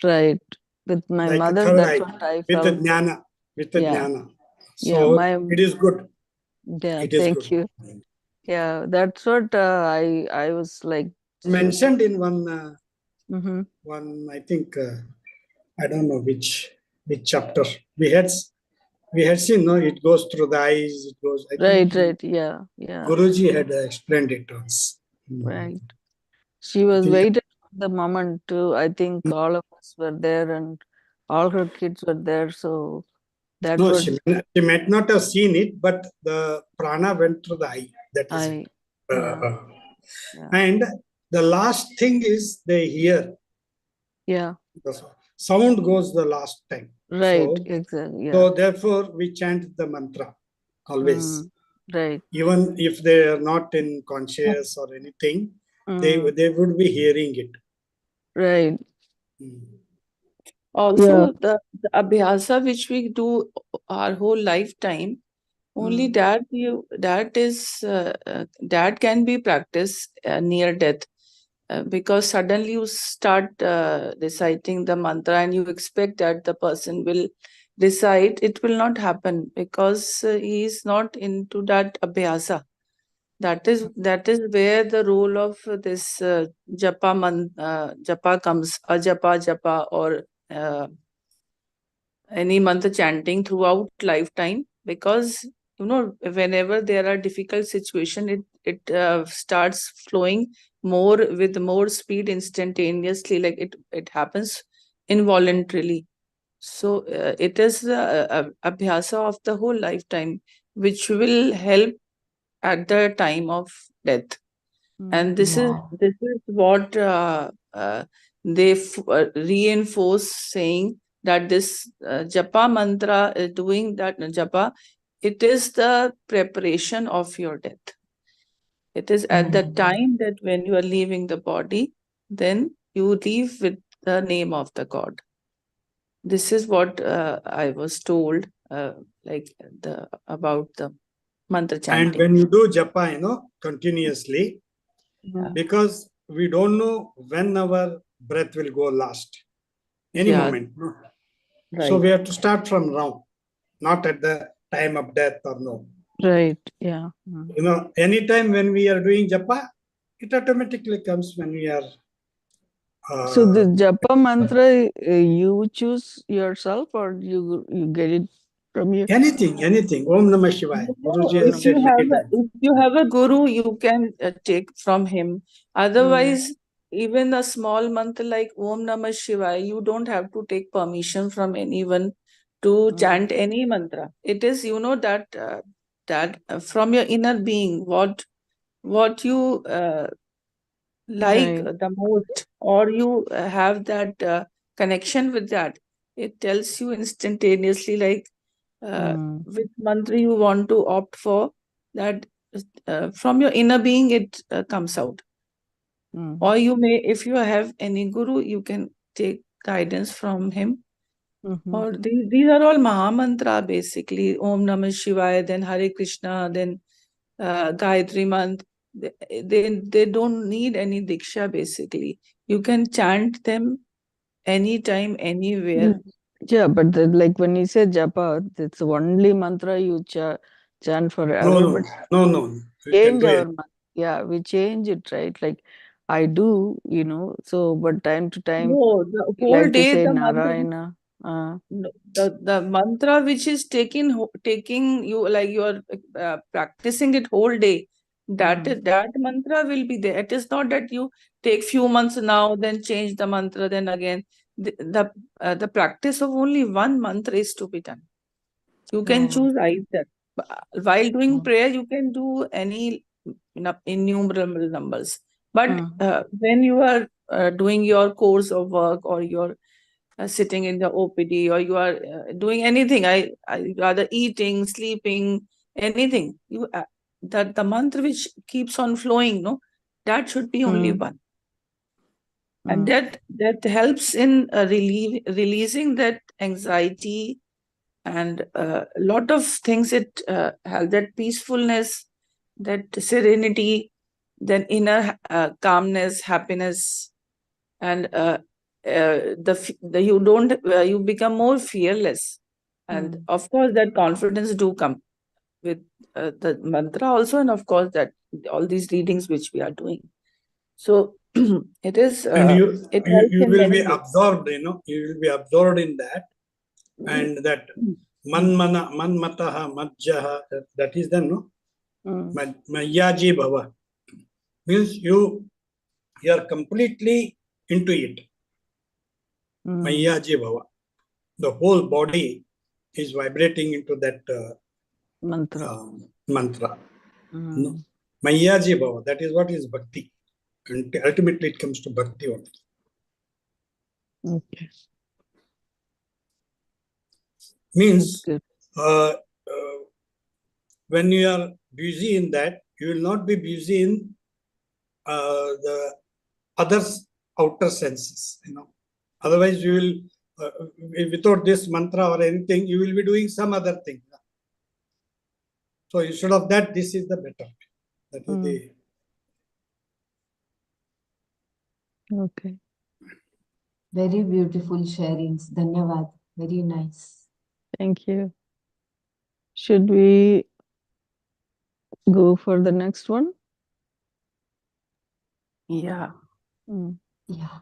[SPEAKER 2] right. With my
[SPEAKER 5] like the
[SPEAKER 2] mother,
[SPEAKER 5] third
[SPEAKER 2] that's
[SPEAKER 5] eye,
[SPEAKER 2] what I
[SPEAKER 5] with the
[SPEAKER 2] felt.
[SPEAKER 5] jnana, with the
[SPEAKER 2] Yeah,
[SPEAKER 5] jnana.
[SPEAKER 2] yeah.
[SPEAKER 5] So it is good.
[SPEAKER 2] Yeah.
[SPEAKER 5] It is
[SPEAKER 2] Thank
[SPEAKER 5] good.
[SPEAKER 2] you. Yeah, that's what I was like.
[SPEAKER 5] Mentioned in one,
[SPEAKER 2] Mm-hmm.
[SPEAKER 5] I think, I don't know which chapter. We had we had seen, no, it goes through the eyes. It goes. I think
[SPEAKER 2] Right, right. Yeah, yeah.
[SPEAKER 5] Guruji had explained it once.
[SPEAKER 2] Right. She
[SPEAKER 5] I
[SPEAKER 2] was
[SPEAKER 5] think
[SPEAKER 2] waiting for the moment too. I think all of us were there and all her kids were there. So that's
[SPEAKER 5] no,
[SPEAKER 2] what
[SPEAKER 5] she might not have seen it, but the prana went through the eye. That is it.
[SPEAKER 2] I, yeah, yeah,
[SPEAKER 5] And the last thing is they hear
[SPEAKER 2] yeah.
[SPEAKER 5] the sound goes the last time.
[SPEAKER 2] Right,
[SPEAKER 5] So,
[SPEAKER 2] exactly. Yeah.
[SPEAKER 5] so therefore we chant the mantra always.
[SPEAKER 2] Mm, right.
[SPEAKER 5] Even if they are not in conscious or anything,
[SPEAKER 2] Mm,
[SPEAKER 5] they would be hearing it.
[SPEAKER 2] right.
[SPEAKER 5] Mm.
[SPEAKER 2] Yeah.
[SPEAKER 3] also the abhyasa which we do our whole lifetime. Only
[SPEAKER 2] Mm,
[SPEAKER 3] that can be practiced near death, because suddenly you start reciting the mantra and you expect that the person will recite. It will not happen because he is not into that abhyasa. That is where the role of this japa comes, japa or uh, any mantra chanting throughout lifetime, because whenever there are difficult situation, it starts flowing more with more speed instantaneously, like it happens involuntarily. So it is a abhyasa of the whole lifetime which will help at the time of death.
[SPEAKER 2] mm,
[SPEAKER 3] And
[SPEAKER 1] yeah,
[SPEAKER 3] this is what they reinforce, saying that this japa mantra, doing that japa, it is the preparation of your death. It is at the
[SPEAKER 1] mm,
[SPEAKER 3] time that when you are leaving the body, then you leave with the name of the god. This is what I was told, like the about the mantra
[SPEAKER 5] And
[SPEAKER 3] chanting.
[SPEAKER 5] when you do japa, continuously,
[SPEAKER 2] mm.
[SPEAKER 5] because we don't know when our breath will go last, any
[SPEAKER 3] Yeah,
[SPEAKER 5] moment. No? So we
[SPEAKER 3] right.
[SPEAKER 5] have to start from now, not at the time of death or no.
[SPEAKER 2] Right. Yeah. Mm.
[SPEAKER 5] Anytime when we are doing japa, it automatically comes when we are.
[SPEAKER 2] So the
[SPEAKER 5] Uh,
[SPEAKER 2] japa mantra, you choose yourself or you get it from your
[SPEAKER 5] anything. Om Namah Shivaya.
[SPEAKER 3] No,
[SPEAKER 5] Guruji has said many times.
[SPEAKER 3] if you have a guru, you can take from him.
[SPEAKER 2] Mm,
[SPEAKER 3] Otherwise, even a small mantra like Om Namah Shivaya, you don't have to take permission from anyone to
[SPEAKER 2] mm.
[SPEAKER 3] chant any mantra. It is, that from your inner being, what you like
[SPEAKER 2] Right.
[SPEAKER 3] the most, or you have that connection with that. It tells you instantaneously, like
[SPEAKER 2] Mm,
[SPEAKER 3] which mantra you want to opt for, that from your inner being it comes out.
[SPEAKER 2] mm,
[SPEAKER 3] Or you may, if you have any guru, you can take guidance from him.
[SPEAKER 2] mm-hmm.
[SPEAKER 3] Or these are all maha mantra, basically Om Namah Shivaya, then Hare Krishna, then Gayatri Mantra. They don't need any diksha, basically. You can chant them anytime, anywhere.
[SPEAKER 2] Mm. Yeah, but like when you say japa, it's the only mantra you chant
[SPEAKER 5] No,
[SPEAKER 2] forever.
[SPEAKER 5] no,
[SPEAKER 2] But
[SPEAKER 5] no, no. We can
[SPEAKER 2] change
[SPEAKER 5] do
[SPEAKER 2] our
[SPEAKER 5] it.
[SPEAKER 2] yeah, we change it, right? Like I do, so, but time to time,
[SPEAKER 3] No, the
[SPEAKER 2] we
[SPEAKER 3] whole
[SPEAKER 2] like to
[SPEAKER 3] day
[SPEAKER 2] say
[SPEAKER 3] the mantra,
[SPEAKER 2] Narayana.
[SPEAKER 3] no, the mantra which is taking you, like you are practicing it whole day, that mantra will be there. It is not that you take few months now, then change the mantra, then again. The practice of only one mantra is to be done. You can
[SPEAKER 1] Oh.
[SPEAKER 3] choose either. While doing
[SPEAKER 2] Mm.
[SPEAKER 3] prayer, you can do any innumerable numbers. But
[SPEAKER 2] Mm.
[SPEAKER 3] when you are doing your course of work, or you're sitting in the OPD, or you are doing anything, I rather eating, sleeping, anything, that the mantra which keeps on flowing, no, that should be only
[SPEAKER 2] Mm.
[SPEAKER 3] one. And
[SPEAKER 2] Mm.
[SPEAKER 3] that helps in releasing that anxiety, and a lot of things. It has that peacefulness, that serenity, then inner calmness, happiness, and you don't you become more fearless. And of course that confidence do come with the mantra also, and of course that all these readings which we are doing. So it is
[SPEAKER 5] And
[SPEAKER 3] it helps
[SPEAKER 5] you
[SPEAKER 3] in
[SPEAKER 5] will be
[SPEAKER 3] many ways.
[SPEAKER 5] absorbed, you will be absorbed in that. And that manmataha majjaha, that is the no
[SPEAKER 2] Mm.
[SPEAKER 5] mayaji bhava, means you are completely into it.
[SPEAKER 2] Mm.
[SPEAKER 5] Mayaji bhava, the whole body is vibrating into that
[SPEAKER 2] Mantra.
[SPEAKER 5] mantra. No,
[SPEAKER 2] Mm.
[SPEAKER 5] mayaji bhava, that is what is bhakti, and ultimately it comes to bhakti only.
[SPEAKER 2] Okay.
[SPEAKER 5] Means
[SPEAKER 2] Good.
[SPEAKER 5] when you are busy in that, you will not be busy in the others outer senses. Otherwise you will without this mantra or anything, you will be doing some other thing. So instead of that, this is the better. That is the
[SPEAKER 2] Okay.
[SPEAKER 1] Very beautiful sharings. Dhanyavad. Very nice.
[SPEAKER 2] Thank you. Should we go for the next one?
[SPEAKER 3] Yeah.
[SPEAKER 2] Mm.
[SPEAKER 1] Yeah.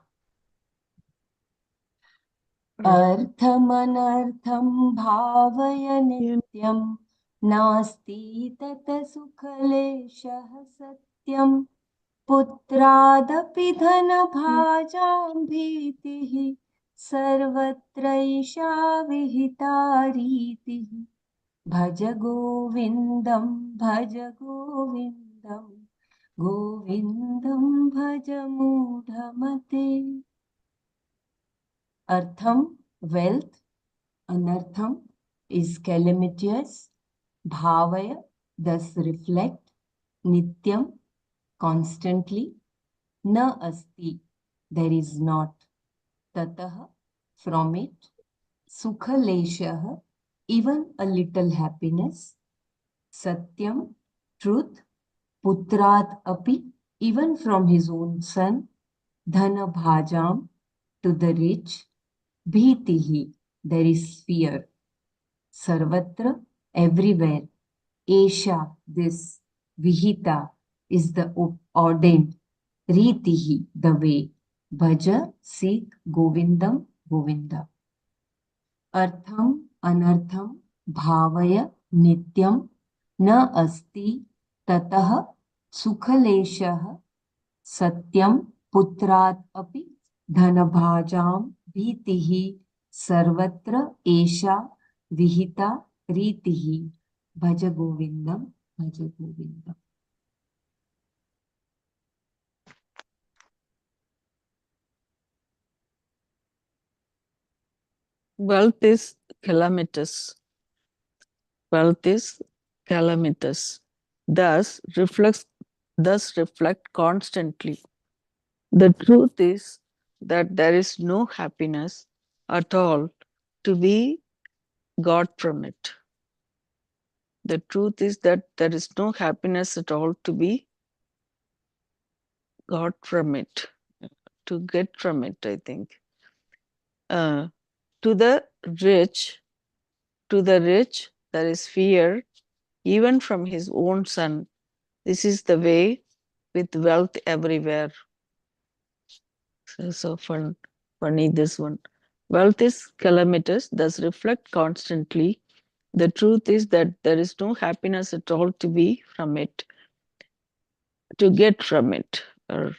[SPEAKER 2] Right.
[SPEAKER 1] अर्थमनर्थं भावय
[SPEAKER 2] Yeah.
[SPEAKER 1] नित्यं नास्ति तत सुखलेशः सत्यं पुत्रादपि धनभाजां भीतिः सर्वत्रैषा विहिता रीतिः भज गोविन्दं गोविन्दं भज मूढमते. Artham, wealth. Anartham is calamitous. Bhavaya, thus reflect. Nityam, constantly. Na asti, there is not. Tataha, from it. Sukha leshaha, even a little happiness. Satyam, truth. Putrat api, even from his own son. Dhana bhajam, to the rich. Bhitihi, there is fear. Sarvatra, everywhere. Esha, this. Vihita is the ordained. Ritihi, the way. Bhaja, seek. Govindam, Govinda. Artham, anartham. Bhavaya, nityam. Na asti. Tatah, sukhaleshah. Satyam, putrat api. Dhanabhajam, भीतिः सर्वत्र एषा विहिता रीतिः भज गोविंदम भज गोविंदम.
[SPEAKER 2] Wealth is calamitous. Wealth is calamitous. Thus reflect constantly. The truth is that there is no happiness at all to be got from it. The truth is that there is no happiness at all to be got from it, to get from it, I think. To the rich, there is fear, even from his own son. This is the way with wealth everywhere. So funny this one. Wealth is calamitous, thus reflect constantly. The truth is that there is no happiness at all to be from it, to get from it. Or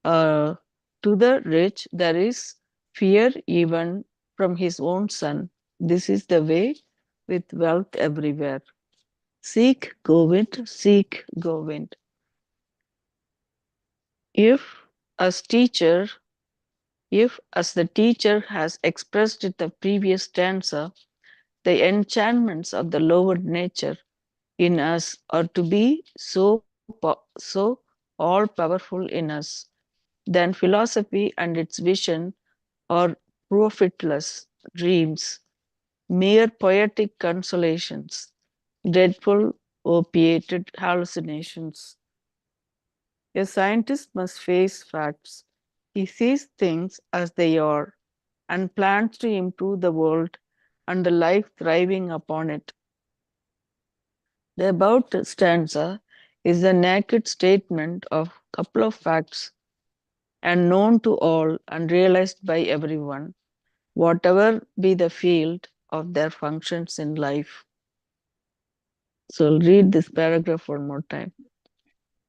[SPEAKER 2] to the rich, there is fear even from his own son. This is the way with wealth everywhere. Seek Govind, seek Govind. If as teacher, if as the teacher has expressed in the previous stanza, the enchantments of the lowered nature in us are to be so all powerful in us, then philosophy and its vision are profitless dreams, mere poetic consolations, dreadful opiated hallucinations. A scientist must face facts. He sees things as they are and plans to improve the world and the life thriving upon it. The above stanza is a naked statement of a couple of facts and known to all and realized by everyone, whatever be the field of their functions in life. So I'll read this paragraph one more time.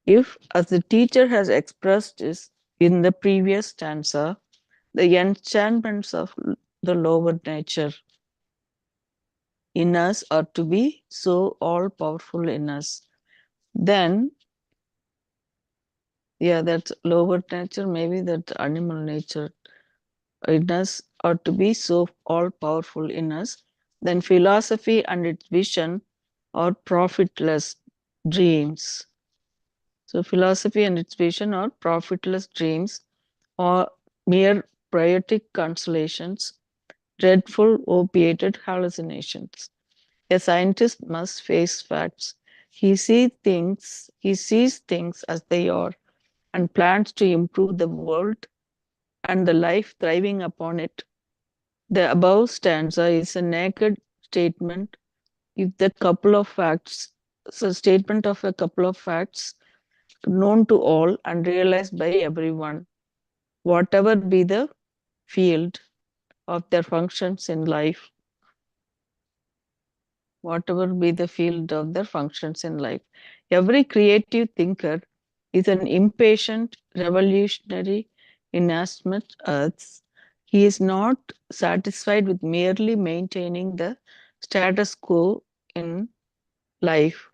[SPEAKER 2] If, as the teacher has expressed is in the previous stanza, the enchantments of the lower nature in us are to be so all powerful in us, then yeah, that's lower nature, maybe that animal nature in us are to be so all powerful in us, then philosophy and its vision are profitless dreams. So philosophy and its vision are profitless dreams or mere poetic consolations, dreadful opiated hallucinations. A scientist must face facts. He sees things as they are and plans to improve the world and the life thriving upon it. The above stanza is a naked statement if the couple of facts, it's a statement of a couple of facts known to all and realized by everyone, whatever be the field of their functions in life, whatever be the field of their functions in life. Every creative thinker is an impatient revolutionary inasmuch as he is not satisfied with merely maintaining the status quo in life.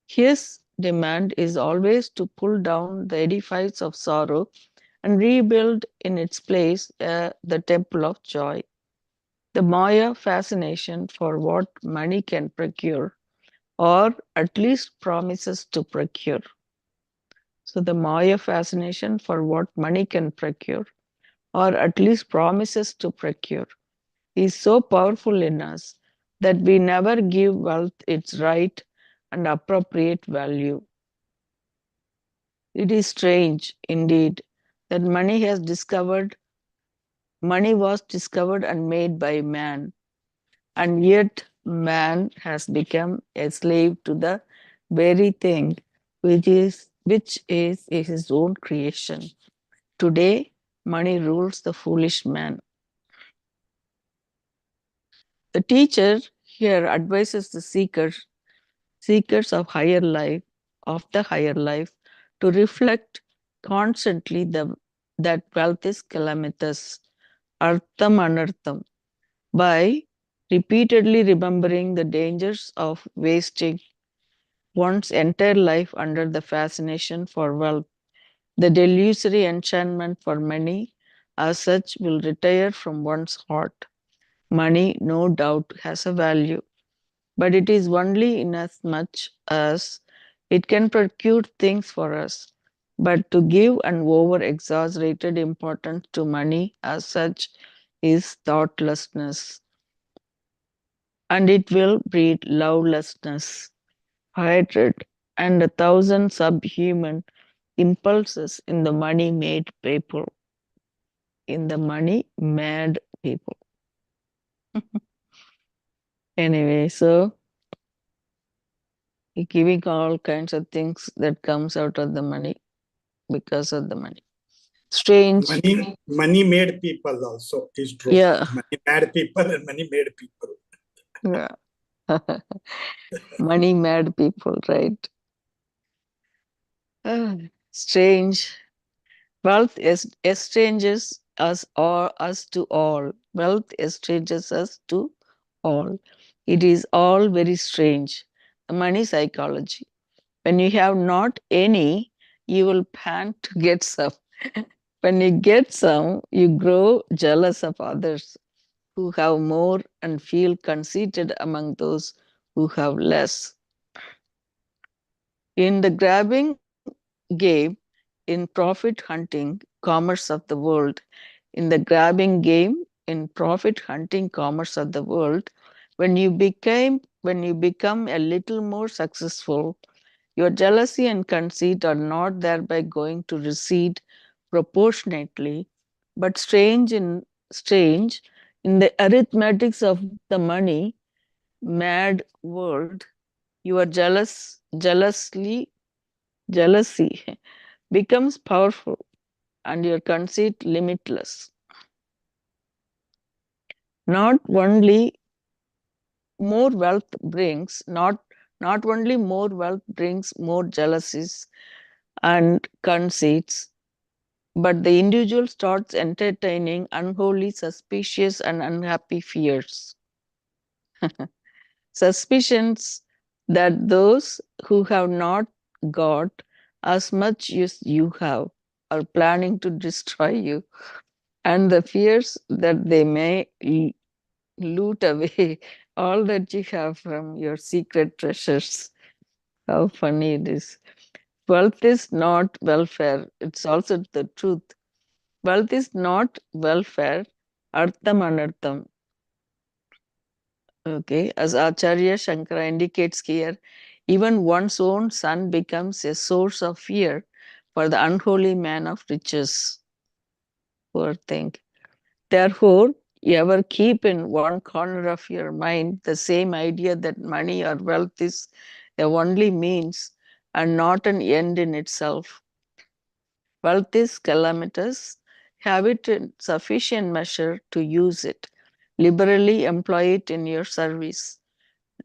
[SPEAKER 2] His demand is always to pull down the edifice of sorrow and rebuild in its place the temple of joy. The Maya fascination for what money can procure, or at least promises to procure. So, the Maya fascination for what money can procure, or at least promises to procure, is so powerful in us that we never give wealth its right and appropriate value. It is strange, indeed, that money was discovered and made by man, and yet man has become a slave to the very thing which is his own creation. Today, money rules the foolish man. The teacher here advises the seekers of the higher life, to reflect constantly that wealth is calamitous, artham anartham, by repeatedly remembering the dangers of wasting one's entire life under the fascination for wealth. The delusory enchantment for money, as such, will retire from one's heart. Money, no doubt, has a value, but it is only inasmuch as it can procure things for us. But to give an over exaggerated importance to money as such is thoughtlessness, and it will breed lovelessness, hatred, and a thousand subhuman impulses in the money made people, in the money mad people. Anyway, so giving all kinds of things that comes out of the money because of the money. strange.
[SPEAKER 5] Money made people also is true.
[SPEAKER 2] Yeah.
[SPEAKER 5] Money mad people and money made people.
[SPEAKER 2] Yeah. Money mad people, right? Strange. Wealth estranges us or us to all. Wealth estranges us to all. It is all very strange. The money psychology. When you have not any, you will pant to get some. When you get some, you grow jealous of others who have more and feel conceited among those who have less. In the grabbing game, in profit hunting, commerce of the world, in the grabbing game, in profit hunting, commerce of the world, when you become a little more successful, your jealousy and conceit are not thereby going to recede proportionately, but strange in the arithmetics of the money mad world, your jealousy becomes powerful and your conceit limitless. Not only more wealth brings not only more wealth brings more jealousies and conceits, but the individual starts entertaining unholy, suspicious, and unhappy fears. Suspicions that those who have not got as much as you have are planning to destroy you, and the fears that they may loot away all that you have from your secret treasures. How funny it is. Wealth is not welfare, it's also the truth. Wealth is not welfare, artham anartham. Okay, as Acharya Shankara indicates here, even one's own son becomes a source of fear for the unholy man of riches. Poor thing. Therefore, you ever keep in one corner of your mind the same idea that money or wealth is the only means and not an end in itself. Wealth is calamitous. Have it in sufficient measure to use it. Liberally employ it in your service.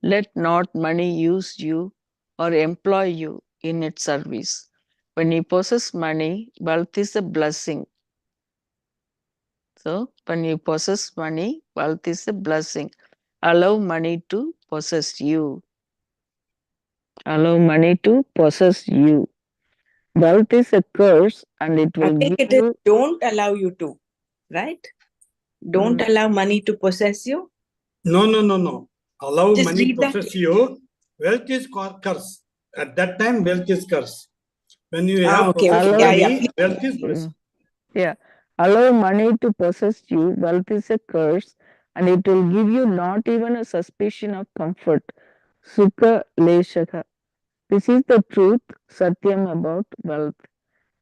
[SPEAKER 2] Let not money use you or employ you in its service. When you possess money, wealth is a blessing. So, when you possess money, wealth is a blessing. Allow money to possess you. Allow money to possess you. Wealth is a curse and it
[SPEAKER 4] I
[SPEAKER 2] will
[SPEAKER 4] think
[SPEAKER 2] give
[SPEAKER 4] it is
[SPEAKER 2] you.
[SPEAKER 4] don't allow you to, right? Don't allow money to possess you.
[SPEAKER 5] No. Allow
[SPEAKER 4] Just
[SPEAKER 5] money
[SPEAKER 4] read that.
[SPEAKER 5] possess you. Wealth is curse. At that time, wealth is curse. When you have
[SPEAKER 4] Okay.
[SPEAKER 5] possessed
[SPEAKER 2] Allow,
[SPEAKER 5] money, wealth is blessing.
[SPEAKER 2] yeah. Allow money to possess you. Wealth is a curse and it will give you not even a suspicion of comfort. Sukha leshaka. This is the truth, Satyam, about wealth.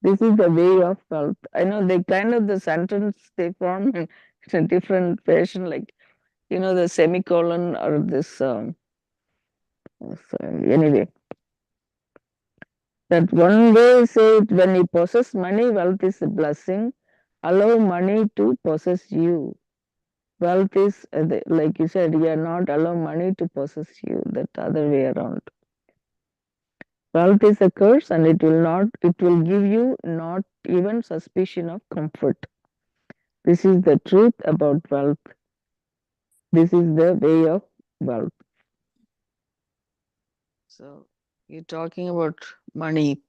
[SPEAKER 2] This is the way of wealth. I know they kind of the sentence they form in a different fashion, like, the semicolon or this. So anyway, that one way say it, when you possess money, wealth is a blessing. Allow money to possess you. Wealth is, like you said, you are not allow money to possess you, that other way around. Wealth is a curse and it will give you not even suspicion of comfort. This is the truth about wealth. This is the way of wealth. So you're talking about money.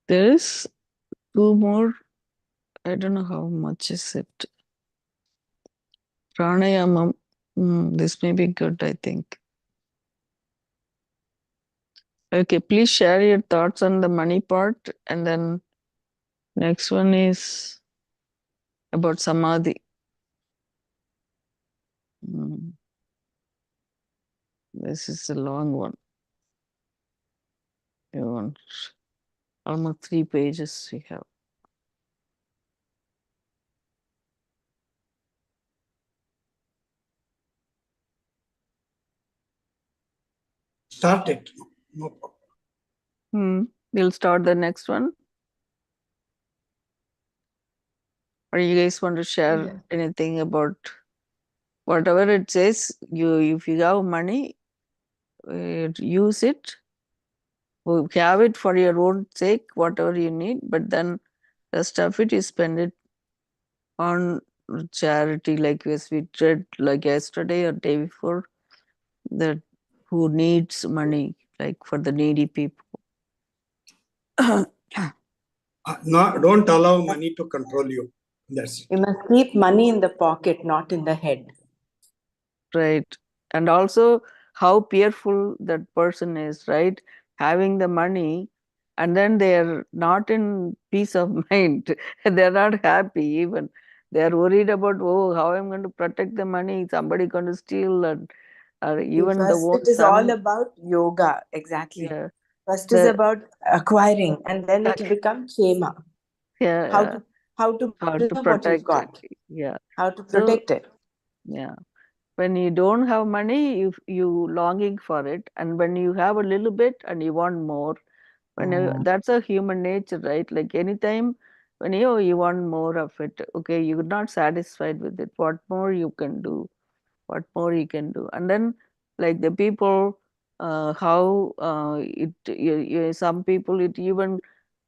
[SPEAKER 2] There is two more. I don't know how much is it. Pranayamam. This may be good, I think. Okay, please share your thoughts on the money part, and then next one is about samadhi. This is a long one. You want almost 3 pages we have.
[SPEAKER 5] Start it. No problem.
[SPEAKER 2] We'll start the next one. Or you guys want to share
[SPEAKER 1] Yeah.
[SPEAKER 2] anything about whatever it says? If you have money, use it. Have it for your own sake, whatever you need. But then the stuff you spend it on charity, like as we did like yesterday or day before, that who needs money, like for the needy people.
[SPEAKER 5] No, don't allow money to control you. That's it.
[SPEAKER 4] You must keep money in the pocket, not in the head.
[SPEAKER 2] Right. And also how fearful that person is, right? Having the money and then they're not in peace of mind. They're not happy even. They're worried about, oh, how I'm going to protect the money. Somebody going to steal, and or even the
[SPEAKER 4] First,
[SPEAKER 2] own
[SPEAKER 4] it is all
[SPEAKER 2] son.
[SPEAKER 4] about yoga. Exactly.
[SPEAKER 2] Yeah.
[SPEAKER 4] First is
[SPEAKER 2] The
[SPEAKER 4] about acquiring, and then it will become kshema.
[SPEAKER 2] yeah,
[SPEAKER 4] How
[SPEAKER 2] yeah.
[SPEAKER 4] to how to
[SPEAKER 2] How to
[SPEAKER 4] preserve what you've
[SPEAKER 2] protect it.
[SPEAKER 4] got.
[SPEAKER 2] Yeah.
[SPEAKER 4] How to
[SPEAKER 2] So
[SPEAKER 4] protect it.
[SPEAKER 2] yeah. When you don't have money, you longing for it, and when you have a little bit and you want more, that's a human nature, right? Like anytime when you want more of it, okay, you're not satisfied with it. What more you can do? What more you can do? And then like the people, how some people it even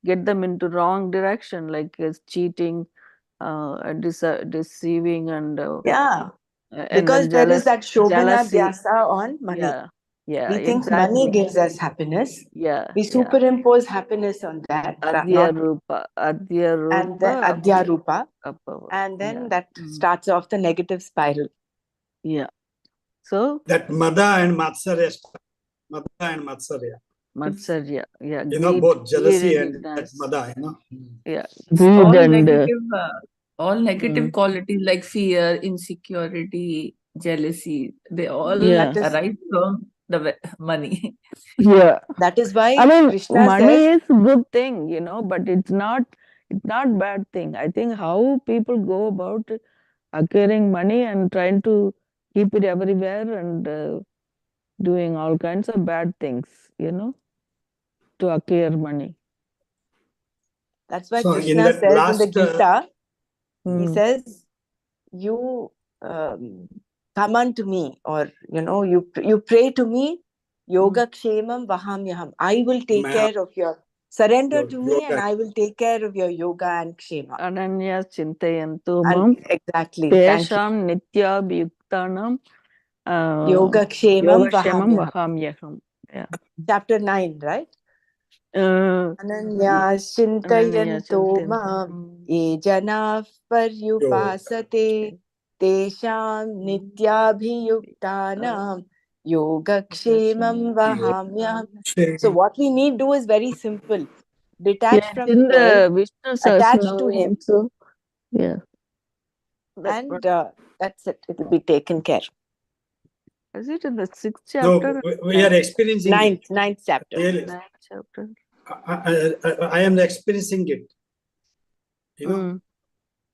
[SPEAKER 2] get them into wrong direction, like cheating, and deceiving,
[SPEAKER 4] Yeah.
[SPEAKER 2] and
[SPEAKER 4] Because
[SPEAKER 2] then
[SPEAKER 4] there is that Shobhana
[SPEAKER 2] jealousy.
[SPEAKER 4] Dhyasa on money.
[SPEAKER 2] Yeah, yeah,
[SPEAKER 4] We think money
[SPEAKER 2] exactly.
[SPEAKER 4] gives us happiness.
[SPEAKER 2] Yeah,
[SPEAKER 4] We
[SPEAKER 2] yeah.
[SPEAKER 4] superimpose happiness on that, not and then
[SPEAKER 2] Adhyarupa
[SPEAKER 4] Adhyarupa,
[SPEAKER 2] Apava.
[SPEAKER 4] and then
[SPEAKER 2] Yeah.
[SPEAKER 4] that starts off the negative spiral.
[SPEAKER 2] Yeah. So
[SPEAKER 5] That Mada and Matsarya. Mada and Matsarya.
[SPEAKER 2] Matsarya, yeah,
[SPEAKER 5] Both jealousy and that
[SPEAKER 2] greediness.
[SPEAKER 5] Mada,
[SPEAKER 2] Yeah,
[SPEAKER 3] It's
[SPEAKER 2] greed
[SPEAKER 3] all
[SPEAKER 2] and
[SPEAKER 3] negative qualities like fear, insecurity, jealousy. They all
[SPEAKER 2] yeah,
[SPEAKER 4] That is
[SPEAKER 3] arise from the money.
[SPEAKER 2] yeah.
[SPEAKER 4] that is
[SPEAKER 2] I
[SPEAKER 4] why
[SPEAKER 2] mean,
[SPEAKER 4] Krishna
[SPEAKER 2] money
[SPEAKER 4] says,
[SPEAKER 2] is a good thing, but it's not bad thing. I think how people go about acquiring money and trying to keep it everywhere and doing all kinds of bad things, to acquire money.
[SPEAKER 4] that's why
[SPEAKER 5] So in
[SPEAKER 4] Krishna
[SPEAKER 5] that
[SPEAKER 4] says in the
[SPEAKER 5] last,
[SPEAKER 4] Gita, he
[SPEAKER 2] Mm.
[SPEAKER 4] says, you come unto me, or you pray to me, yoga kshemam vahamyaham. I will take care of your surrender to me, and
[SPEAKER 5] yoga.
[SPEAKER 4] I will take care of your yoga and kshema.
[SPEAKER 2] Ananya Chintayantu
[SPEAKER 4] And
[SPEAKER 2] Mam
[SPEAKER 4] exactly, thank you.
[SPEAKER 2] Tesham Nityabhyuktanam
[SPEAKER 4] Yoga kshemam
[SPEAKER 2] Yogashamam
[SPEAKER 4] vahamyaham.
[SPEAKER 2] Vahamyaham. Yeah.
[SPEAKER 4] Chapter 9, right?
[SPEAKER 2] Uh,
[SPEAKER 4] Ananya
[SPEAKER 2] Ananya
[SPEAKER 4] chintayanto
[SPEAKER 2] Chintayantu.
[SPEAKER 4] mam ye jana paryupasate tesham nityabhiyuktanam yogakshemam vahamyam. So what we need do is very simple. Detach
[SPEAKER 2] Yeah, it's
[SPEAKER 4] from
[SPEAKER 2] in
[SPEAKER 4] the world,
[SPEAKER 2] the Vishnu
[SPEAKER 4] attach
[SPEAKER 2] Sahasranam
[SPEAKER 4] to him,
[SPEAKER 2] also. Yeah. That
[SPEAKER 4] and
[SPEAKER 2] one.
[SPEAKER 4] that's it. It will be taken care.
[SPEAKER 2] Is it in the 6th
[SPEAKER 5] No,
[SPEAKER 2] chapter?
[SPEAKER 5] we are experiencing it.
[SPEAKER 4] Ninth chapter.
[SPEAKER 5] Really,
[SPEAKER 2] 9th chapter.
[SPEAKER 5] I am experiencing it.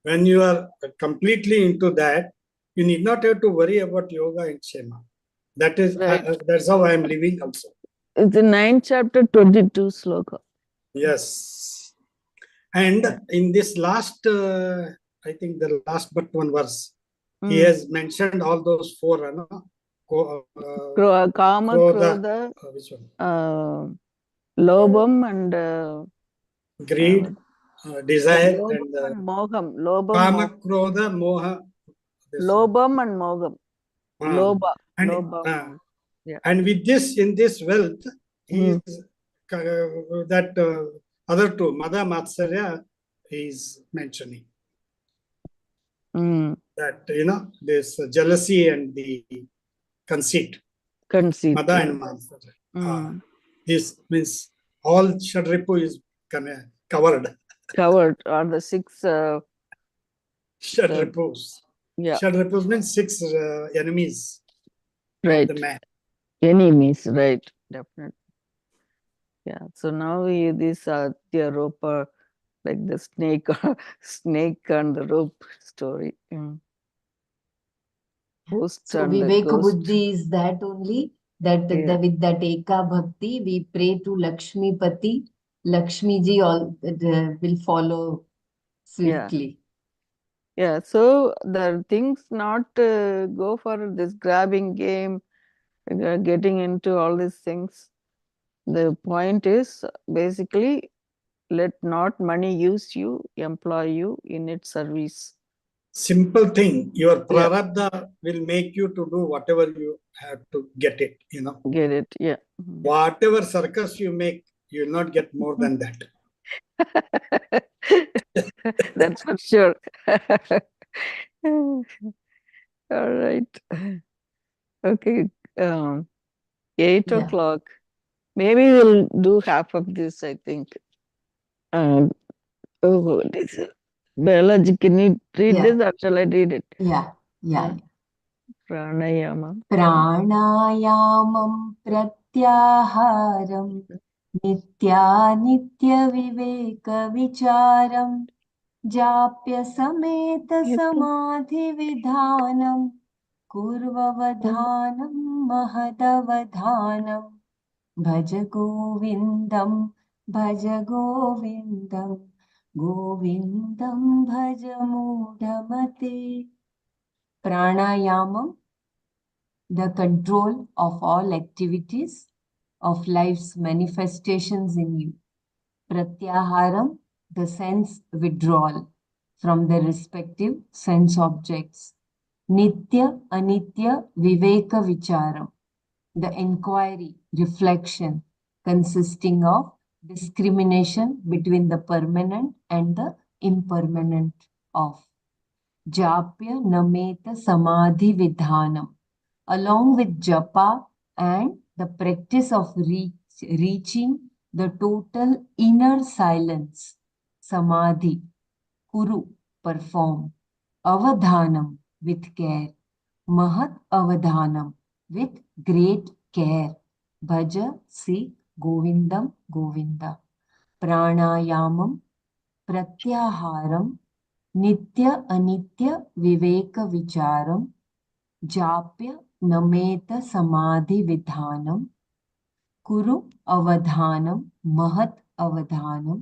[SPEAKER 5] When you are completely into that, you need not have to worry about yoga and Shema. That's how I am living also.
[SPEAKER 2] It's the 9th chapter, 22 sloka.
[SPEAKER 5] Yes. And in this last, I think the last but one verse, he has mentioned all those four,
[SPEAKER 2] Kama, Krodha,
[SPEAKER 5] which one?
[SPEAKER 2] Lobam and
[SPEAKER 5] Greed, desire,
[SPEAKER 2] Lobam
[SPEAKER 5] and
[SPEAKER 2] and Moham. Lobam,
[SPEAKER 5] Kama, Krodha, Moha.
[SPEAKER 2] Lobam and Mogam. Loba.
[SPEAKER 5] And,
[SPEAKER 2] Loba. Yeah.
[SPEAKER 5] and with this, in this wealth, he is that other two, Mada Matsarya, is mentioning that, this jealousy and the conceit. Mada and Matsarya. This means all Shadripu is covered.
[SPEAKER 2] Covered are the 6
[SPEAKER 5] Shadripus.
[SPEAKER 2] yeah.
[SPEAKER 5] Shadripus means 6 enemies
[SPEAKER 2] Right.
[SPEAKER 5] of the man.
[SPEAKER 2] Enemies, right. Definitely. Yeah. So now these are the rope, like the snake, snake and the rope story. Ghost
[SPEAKER 1] So
[SPEAKER 2] and the
[SPEAKER 1] Viveka
[SPEAKER 2] ghost.
[SPEAKER 1] Buddhi is that only That
[SPEAKER 2] Yeah.
[SPEAKER 1] with that Eka Bhakti, we pray to Lakshmi Pati. Lakshmi ji all will follow swiftly.
[SPEAKER 2] Yeah, so the things not go for this grabbing game, getting into all these things. The point is basically let not money use you, employ you in its service.
[SPEAKER 5] Simple thing. Your
[SPEAKER 2] Yeah.
[SPEAKER 5] prarabdha will make you to do whatever you have to get it.
[SPEAKER 2] Get it? Yeah. Mhm.
[SPEAKER 5] Whatever circus you make, you will not get more than that.
[SPEAKER 2] That's for sure. All right. Okay. Um, 8
[SPEAKER 1] Yeah.
[SPEAKER 2] o'clock. Maybe we'll do half of this, I think. Um, oh, this Balaji, can you read
[SPEAKER 1] Yeah.
[SPEAKER 2] this or shall I read it?
[SPEAKER 1] Yeah. Yeah.
[SPEAKER 2] Pranayama.
[SPEAKER 1] प्राणायामं प्रत्याहारं नित्यानित्यविवेकविचारं जाप्यसमेतसमाधिविधानं कुर्ववधानं महदवधानं भज गोविन्दं गोविन्दं भज मूढमते प्राणायामं the control of all activities of life's manifestations in you. Pratyaharam, the sense withdrawal from the respective sense objects. Nitya, Anitya, Viveka Vicharam, the inquiry, reflection, consisting of discrimination between the permanent and the impermanent of. Japya Nameta Samadhi Vidhanam, along with japa and the practice of reaching the total inner silence, samadhi, kuru, perform, avadhanam, with care, mahat avadhanam, with great care, bhaja, seek, govindam, govinda, pranayamam, pratyaharam, nitya anitya viveka vicharam, जाप्य नमेत समाधि विधानम कुरु अवधानम महत् अवधानम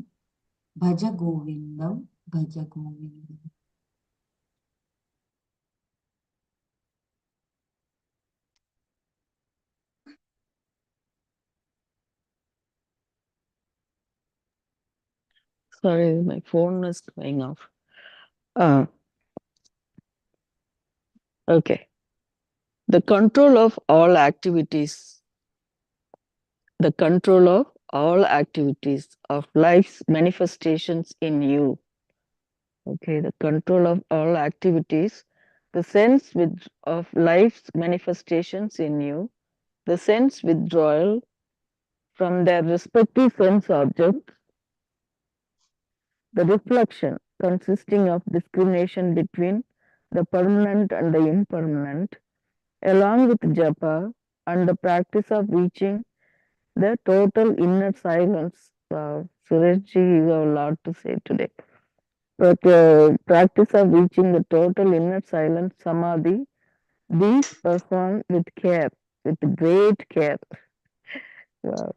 [SPEAKER 1] भज गोविंदम भज गोविंदम.
[SPEAKER 2] Sorry, my phone is going off. Okay. The control of all activities. The control of all activities of life's manifestations in you. Okay, the control of all activities, the sense of life's manifestations in you, the sense withdrawal from their respective sense objects, the reflection consisting of discrimination between the permanent and the impermanent, along with japa and the practice of reaching the total inner silence. Wow, Surajji, you have a lot to say today. But practice of reaching the total inner silence, samadhi, these perform with care, with great care. Wow.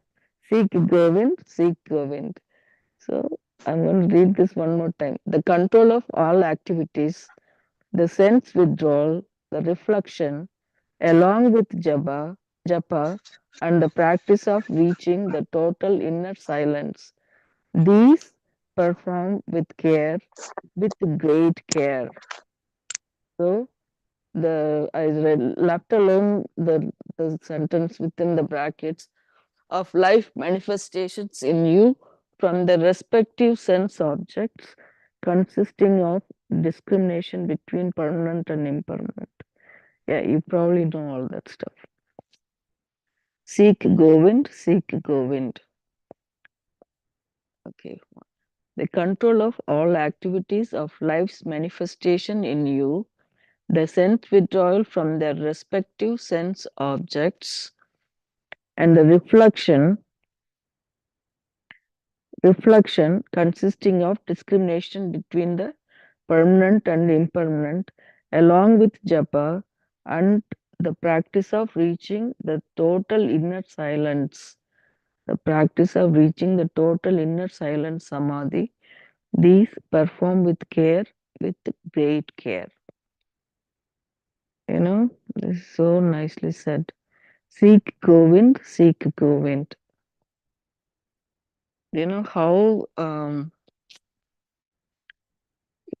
[SPEAKER 2] Seek Govind, seek Govind. So I'm going to read this one more time. The control of all activities, the sense withdrawal, the reflection, along with japa, and the practice of reaching the total inner silence. These perform with care, with great care. So I left alone the sentence within the brackets of life manifestations in you from the respective sense objects consisting of discrimination between permanent and impermanent. Yeah, you probably know all that stuff. Seek Govind, seek Govind. Okay. The control of all activities of life's manifestation in you, the sense withdrawal from their respective sense objects, and the reflection consisting of discrimination between the permanent and impermanent, along with japa and the practice of reaching the total inner silence. The practice of reaching the total inner silence samadhi. These perform with care, with great care. This is so nicely said. Seek Govind, seek Govind. How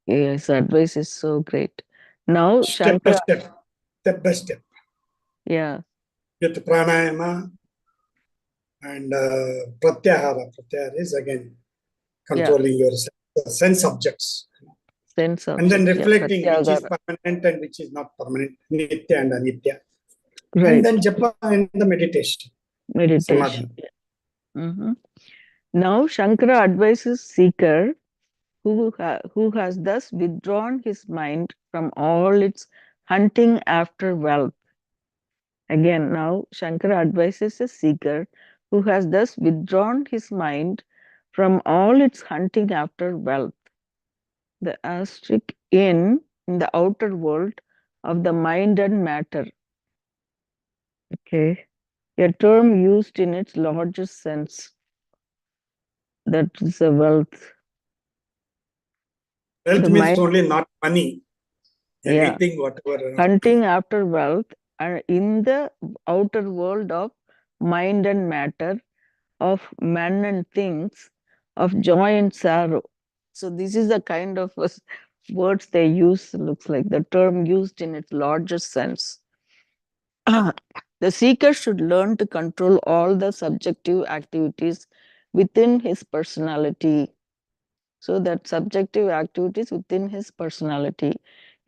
[SPEAKER 2] his advice is so great. Now,
[SPEAKER 5] Step by
[SPEAKER 2] Shankara,
[SPEAKER 5] step by step.
[SPEAKER 2] yeah,
[SPEAKER 5] With pranayama and pratyahara. Pratyahara is again controlling your sense objects.
[SPEAKER 2] sense of
[SPEAKER 5] And then reflecting which is
[SPEAKER 2] pratyahara.
[SPEAKER 5] permanent and which is not permanent, nitya and anitya.
[SPEAKER 2] Right.
[SPEAKER 5] And then japa and the meditation.
[SPEAKER 2] Meditation.
[SPEAKER 5] Samadhi.
[SPEAKER 2] Mhm. Now, Shankara advises seeker who has thus withdrawn his mind from all its hunting after wealth. Again, now Shankara advises a seeker who has thus withdrawn his mind from all its hunting after wealth. The asterisk in the outer world of the mind and matter. Okay, a term used in its largest sense. That is a wealth.
[SPEAKER 5] Wealth
[SPEAKER 2] The
[SPEAKER 5] means
[SPEAKER 2] mind,
[SPEAKER 5] only not money,
[SPEAKER 2] yeah,
[SPEAKER 5] anything, whatever.
[SPEAKER 2] hunting after wealth, and in the outer world of mind and matter, of men and things, of joy and sorrow. So this is the kind of words they use, looks like the term used in its largest sense. The seeker should learn to control all the subjective activities within his personality. So that subjective activities within his personality.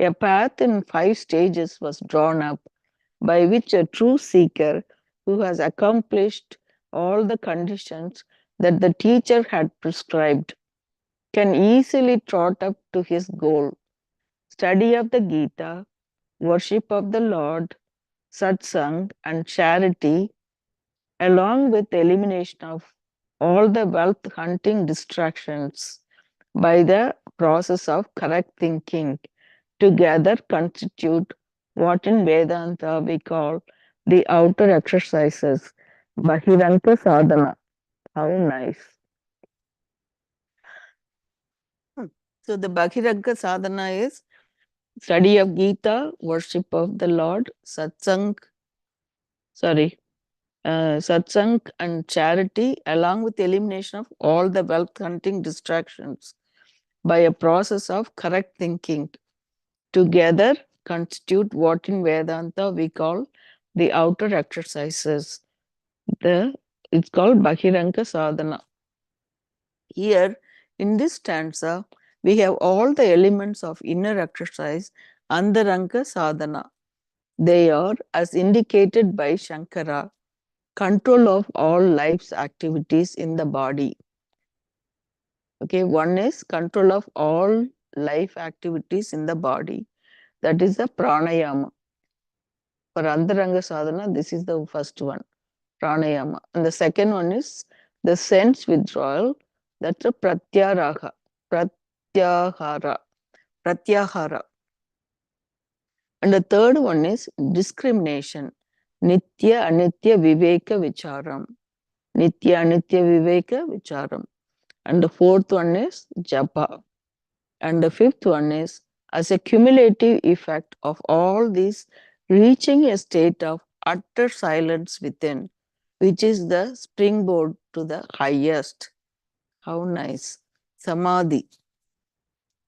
[SPEAKER 2] A path in 5 stages was drawn up by which a true seeker who has accomplished all the conditions that the teacher had prescribed can easily trot up to his goal. Study of the Gita, worship of the Lord, satsang, and charity, along with the elimination of all the wealth hunting distractions by the process of correct thinking, together constitute what in Vedanta we call the outer exercises, Bahiranka Sadhana. How nice. So the Bahiranka Sadhana is study of Gita, worship of the Lord, satsang, satsang and charity, along with the elimination of all the wealth hunting distractions by a process of correct thinking, together constitute what in Vedanta we call the outer exercises. It's called Bahiranka Sadhana. Here, in this stanza, we have all the elements of inner exercise, Antaranka Sadhana. They are, as indicated by Shankara, control of all life's activities in the body. Okay, one is control of all life activities in the body. That is the pranayama. For Antaranga sadhana, this is the first one, pranayama. And the second one is the sense withdrawal. That's a pratyahara. Pratyahara. Pratyahara. And the third one is discrimination. Nitya anitya viveka vicharam. Nitya anitya viveka vicharam. And the fourth one is japa. And the fifth one is as a cumulative effect of all these, reaching a state of utter silence within, which is the springboard to the highest. How nice. Samadhi.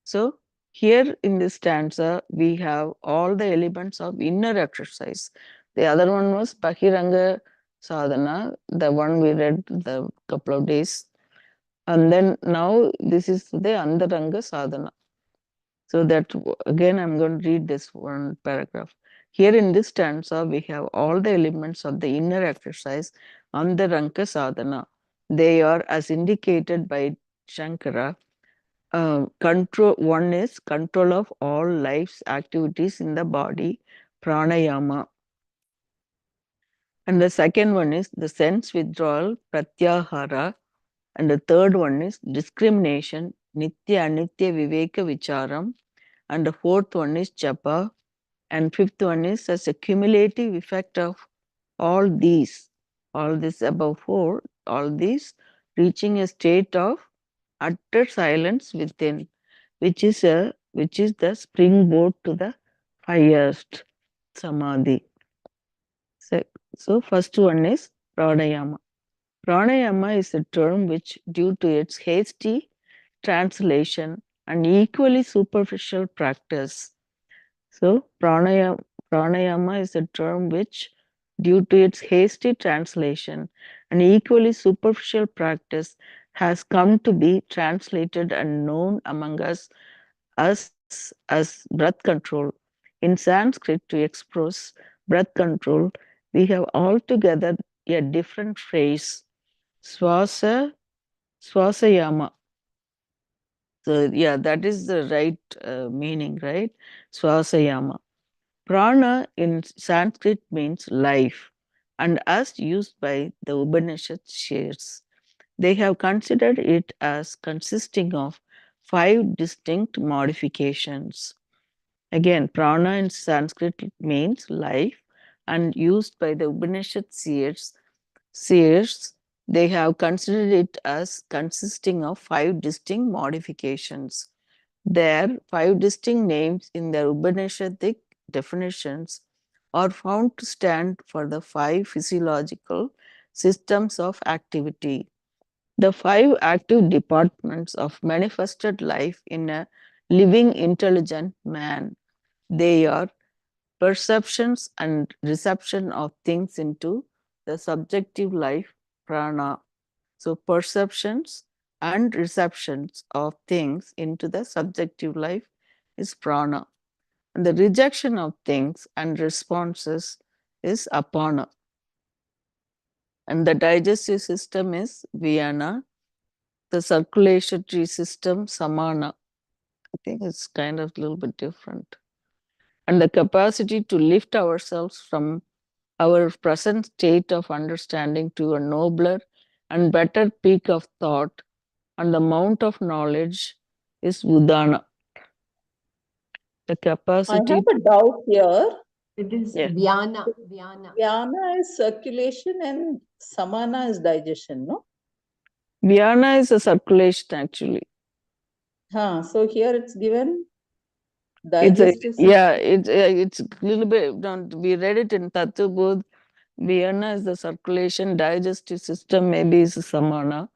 [SPEAKER 2] So, here in this stanza, we have all the elements of inner exercise. The other one was Bahiranga Sadhana, the one we read the couple of days. And then now this is the Antaranga Sadhana. So that again, I'm going to read this one paragraph. Here in this stanza, we have all the elements of the inner exercise Antaranga Sadhana. They are as indicated by Shankara. One is control of all life's activities in the body, pranayama. And the second one is the sense withdrawal, pratyahara. And the third one is discrimination, nitya anitya viveka vicharam. And the fourth one is japa. And fifth one is as a cumulative effect of all these, all this above four, all these reaching a state of utter silence within, which is the springboard to the highest samadhi. So, so first one is pranayama. Pranayama is a term which, due to its hasty translation and equally superficial practice. So, pranayama is a term which, due to its hasty translation and equally superficial practice, has come to be translated and known among us as breath control. In Sanskrit, to express breath control, we have altogether a different phrase, swasa, swasayama. So, yeah, that is the right meaning, right? Swasayama. Prana in Sanskrit means life, and as used by the Upanishad shares, they have considered it as consisting of 5 distinct modifications. Again, prana in Sanskrit means life, and used by the Upanishad seers, they have considered it as consisting of 5 distinct modifications. Their 5 distinct names in their Upanishadic definitions are found to stand for the 5 physiological systems of activity, the 5 active departments of manifested life in a living intelligent man. They are perceptions and reception of things into the subjective life, prana. So, perceptions and receptions of things into the subjective life is prana. And the rejection of things and responses is apana. And the digestive system is vyana. The circulatory system, samana. I think it's kind of a little bit different. And the capacity to lift ourselves from our present state of understanding to a nobler and better peak of thought and the mount of knowledge is udana. The
[SPEAKER 6] I
[SPEAKER 2] capacity
[SPEAKER 6] have a doubt here.
[SPEAKER 1] It is
[SPEAKER 2] yeah.
[SPEAKER 1] Vyana. Vyana.
[SPEAKER 6] Vyana is circulation and samana is digestion, no?
[SPEAKER 2] Vyana is a circulation actually.
[SPEAKER 6] So here it's given
[SPEAKER 2] It's a
[SPEAKER 6] digestive system.
[SPEAKER 2] yeah, it's a little bit. We read it in Tattva. Vyana is the circulation, digestive system maybe is samana,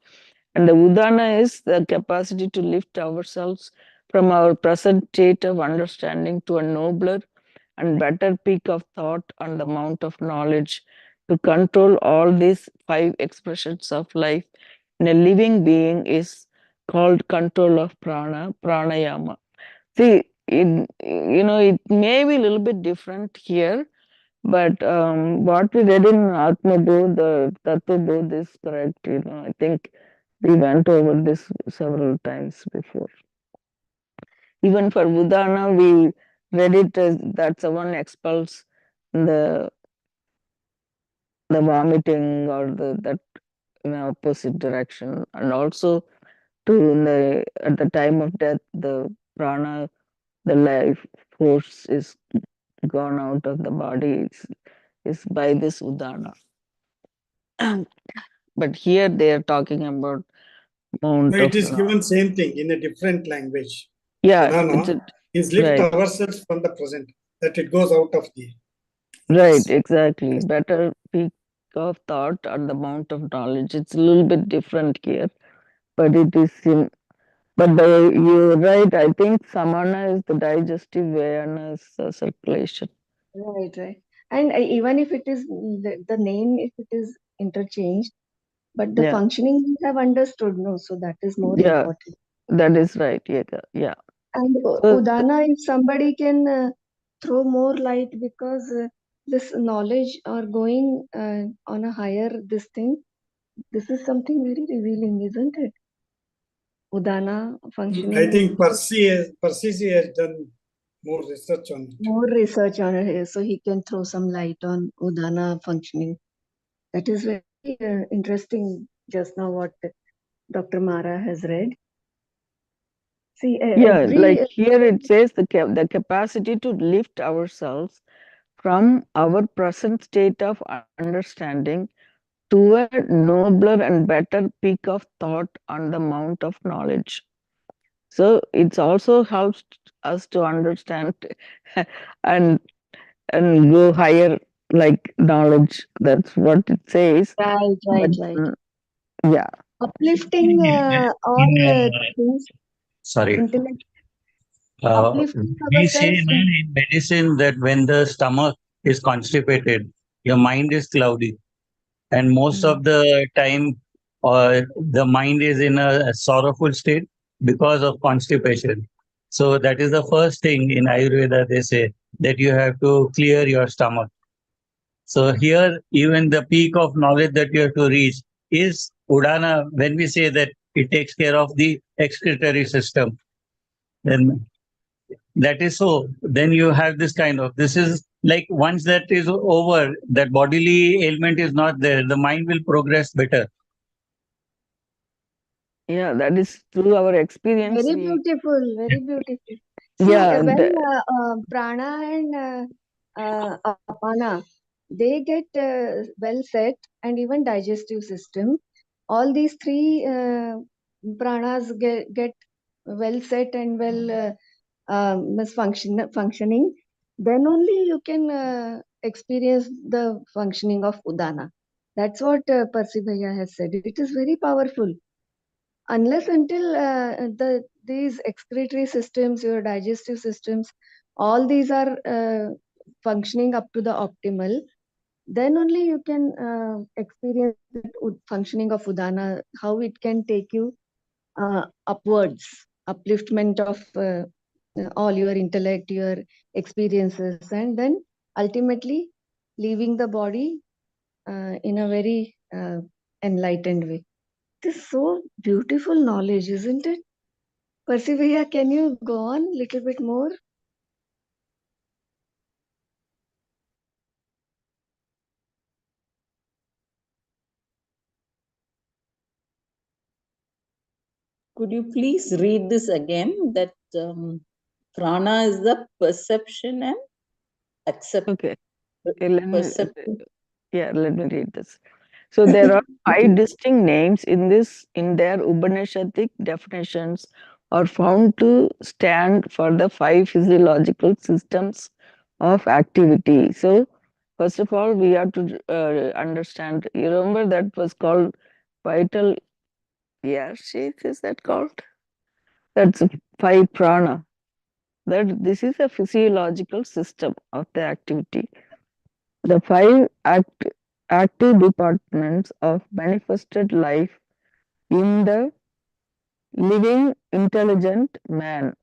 [SPEAKER 2] and the udana is the capacity to lift ourselves from our present state of understanding to a nobler and better peak of thought on the mount of knowledge, to control all these 5 expressions of life in a living being is called control of prana, pranayama. See, it may be a little bit different here, but what we read in Atma Bodh, the Tattva Bodh is correct. I think we went over this several times before. Even for Udana, we read it as that someone expels the vomiting or that in the opposite direction, and also at the time of death, the prana, the life force is gone out of the body. Is by this udana. But here they are talking about
[SPEAKER 5] No,
[SPEAKER 2] mount
[SPEAKER 5] it
[SPEAKER 2] of
[SPEAKER 5] is given
[SPEAKER 2] knowledge.
[SPEAKER 5] same thing in a different language.
[SPEAKER 2] Yeah,
[SPEAKER 5] Udana is lift
[SPEAKER 2] right,
[SPEAKER 5] ourselves from the present, that it goes out of the.
[SPEAKER 2] right, exactly. Better peak of thought and the amount of knowledge. It's a little bit different here, but it is in. But you're right. I think samana is the digestive, vyana is circulation.
[SPEAKER 7] Right, right. And even if it is the name, if it is interchanged, but the
[SPEAKER 2] Yeah,
[SPEAKER 7] functioning we have understood, no, so that is more
[SPEAKER 2] yeah,
[SPEAKER 7] important.
[SPEAKER 2] that is right. Yeah.
[SPEAKER 7] And
[SPEAKER 2] So
[SPEAKER 7] Udana, if somebody can throw more light, because this knowledge or going on a higher this thing, this is something very revealing, isn't it? Udana
[SPEAKER 5] I
[SPEAKER 7] functioning,
[SPEAKER 5] think Percy has done more research on it.
[SPEAKER 7] more research on it, so he can throw some light on Udana functioning. That is very interesting just now what Dr. Mara has read. See,
[SPEAKER 2] Yeah,
[SPEAKER 7] every
[SPEAKER 2] like here it says the capacity to lift ourselves from our present state of understanding to a nobler and better peak of thought on the mount of knowledge. So it also helps us to understand and go higher, like knowledge. That's what it says.
[SPEAKER 7] right,
[SPEAKER 2] But
[SPEAKER 7] right, right.
[SPEAKER 2] yeah,
[SPEAKER 7] Uplifting
[SPEAKER 8] In
[SPEAKER 7] all things,
[SPEAKER 8] sorry,
[SPEAKER 7] intellect,
[SPEAKER 8] uh,
[SPEAKER 7] uplifting
[SPEAKER 8] we say
[SPEAKER 7] ourselves.
[SPEAKER 8] in medicine that when the stomach is constipated, your mind is cloudy, and most
[SPEAKER 2] mm,
[SPEAKER 8] of the time, the mind is in a sorrowful state because of constipation. So that is the first thing in Ayurveda. They say that you have to clear your stomach. So here, even the peak of knowledge that you have to reach is Udana. When we say that it takes care of the excretory system, then that is so. Then you have this kind of, this is like once that is over, that bodily ailment is not there, the mind will progress better.
[SPEAKER 2] yeah, that is through our experience.
[SPEAKER 7] Very
[SPEAKER 2] We
[SPEAKER 7] beautiful, very beautiful. See,
[SPEAKER 2] yeah,
[SPEAKER 7] when prana and apana, they get well set, and even digestive system, all these three pranas get well set and well functioning, then only you can experience the functioning of Udana. That's what Percy Bhaiya has said. It is very powerful. Unless until these excretory systems, your digestive systems, all these are functioning up to the optimal, then only you can experience that functioning of Udana, how it can take you upwards, upliftment of all your intellect, your experiences, and then ultimately leaving the body in a very enlightened way. It is so beautiful knowledge, isn't it? Persevere, can you go on a little bit more?
[SPEAKER 6] Could you please read this again? That prana is the perception and accept
[SPEAKER 2] okay. Let me
[SPEAKER 6] perception.
[SPEAKER 2] let me read this. So there are five distinct names in this. In their Upanishadic definitions, are found to stand for the five physiological systems of activity. So first of all, we have to understand. You remember that was called vital. Yeah, shape is that called? That's five prana. That this is a physiological system of the activity. The five active departments of manifested life in the living intelligent man.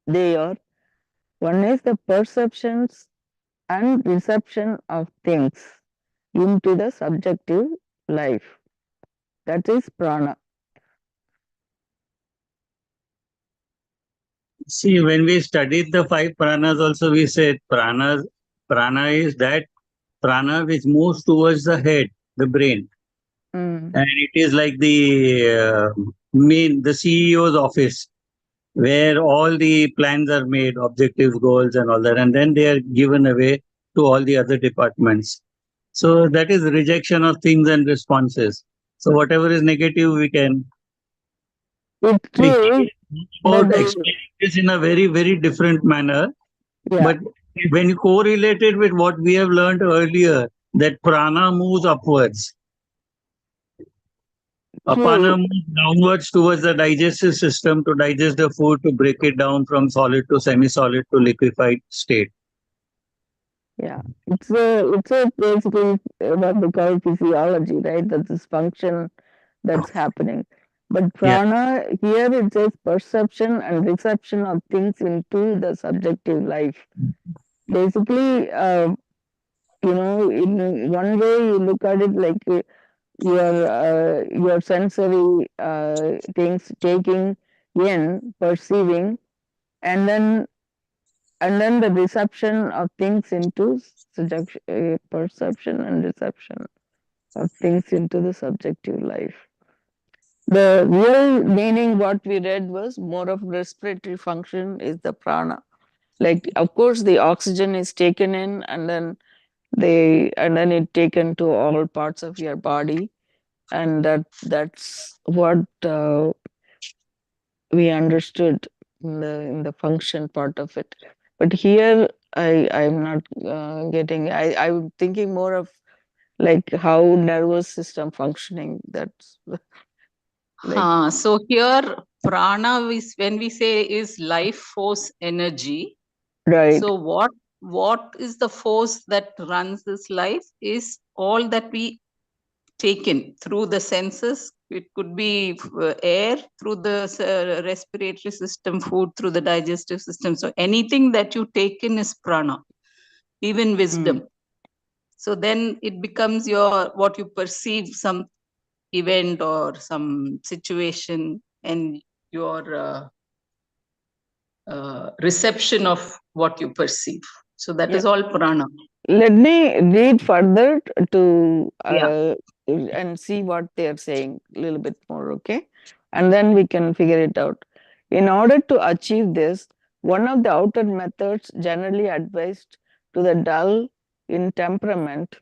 [SPEAKER 2] They are: one is the perceptions and reception of things into the subjective life. That is prana.
[SPEAKER 8] See, when we studied the five pranas, also we said prana is that prana which moves towards the head, the brain,
[SPEAKER 2] Mm,
[SPEAKER 8] and it is like the CEO's office where all the plans are made, objectives, goals, and all that, and then they are given away to all the other departments. So that is rejection of things and responses. So whatever is negative,
[SPEAKER 2] it's
[SPEAKER 8] we
[SPEAKER 2] true,
[SPEAKER 8] can
[SPEAKER 2] but
[SPEAKER 8] about explaining this in a very, very different manner.
[SPEAKER 2] yeah,
[SPEAKER 8] But when you correlate it with what we have learned earlier, that prana moves upwards, apana
[SPEAKER 2] true.
[SPEAKER 8] moves downwards towards the digestive system to digest the food, to break it down from solid to semi-solid to liquefied state.
[SPEAKER 2] Yeah, it's a basically what we call physiology, right? That's this function that's happening. But
[SPEAKER 8] Yeah.
[SPEAKER 2] prana here it says perception and reception of things into the subjective life. Basically, in one way you look at it like your sensory things taking in, perceiving, and then the reception of things into perception and reception of things into the subjective life. The real meaning what we read was more of respiratory function is the prana. Like, of course, the oxygen is taken in and then it taken to all parts of your body, and that's what we understood in the function part of it. But here I'm not getting. I'm thinking more of like how nervous system functioning. That's like
[SPEAKER 6] So here prana is, when we say, is life force energy.
[SPEAKER 2] right.
[SPEAKER 6] So what is the force that runs this life is all that we take in through the senses. It could be air through the respiratory system, food through the digestive system. So anything that you take in is prana, even wisdom. So then it becomes your, what you perceive, some event or some situation, and your reception of what you perceive. So that is all prana.
[SPEAKER 2] Let me read further to
[SPEAKER 6] Yeah.
[SPEAKER 2] and see what they are saying a little bit more, okay? And then we can figure it out. In order to achieve this, one of the outer methods generally advised to the dull in temperament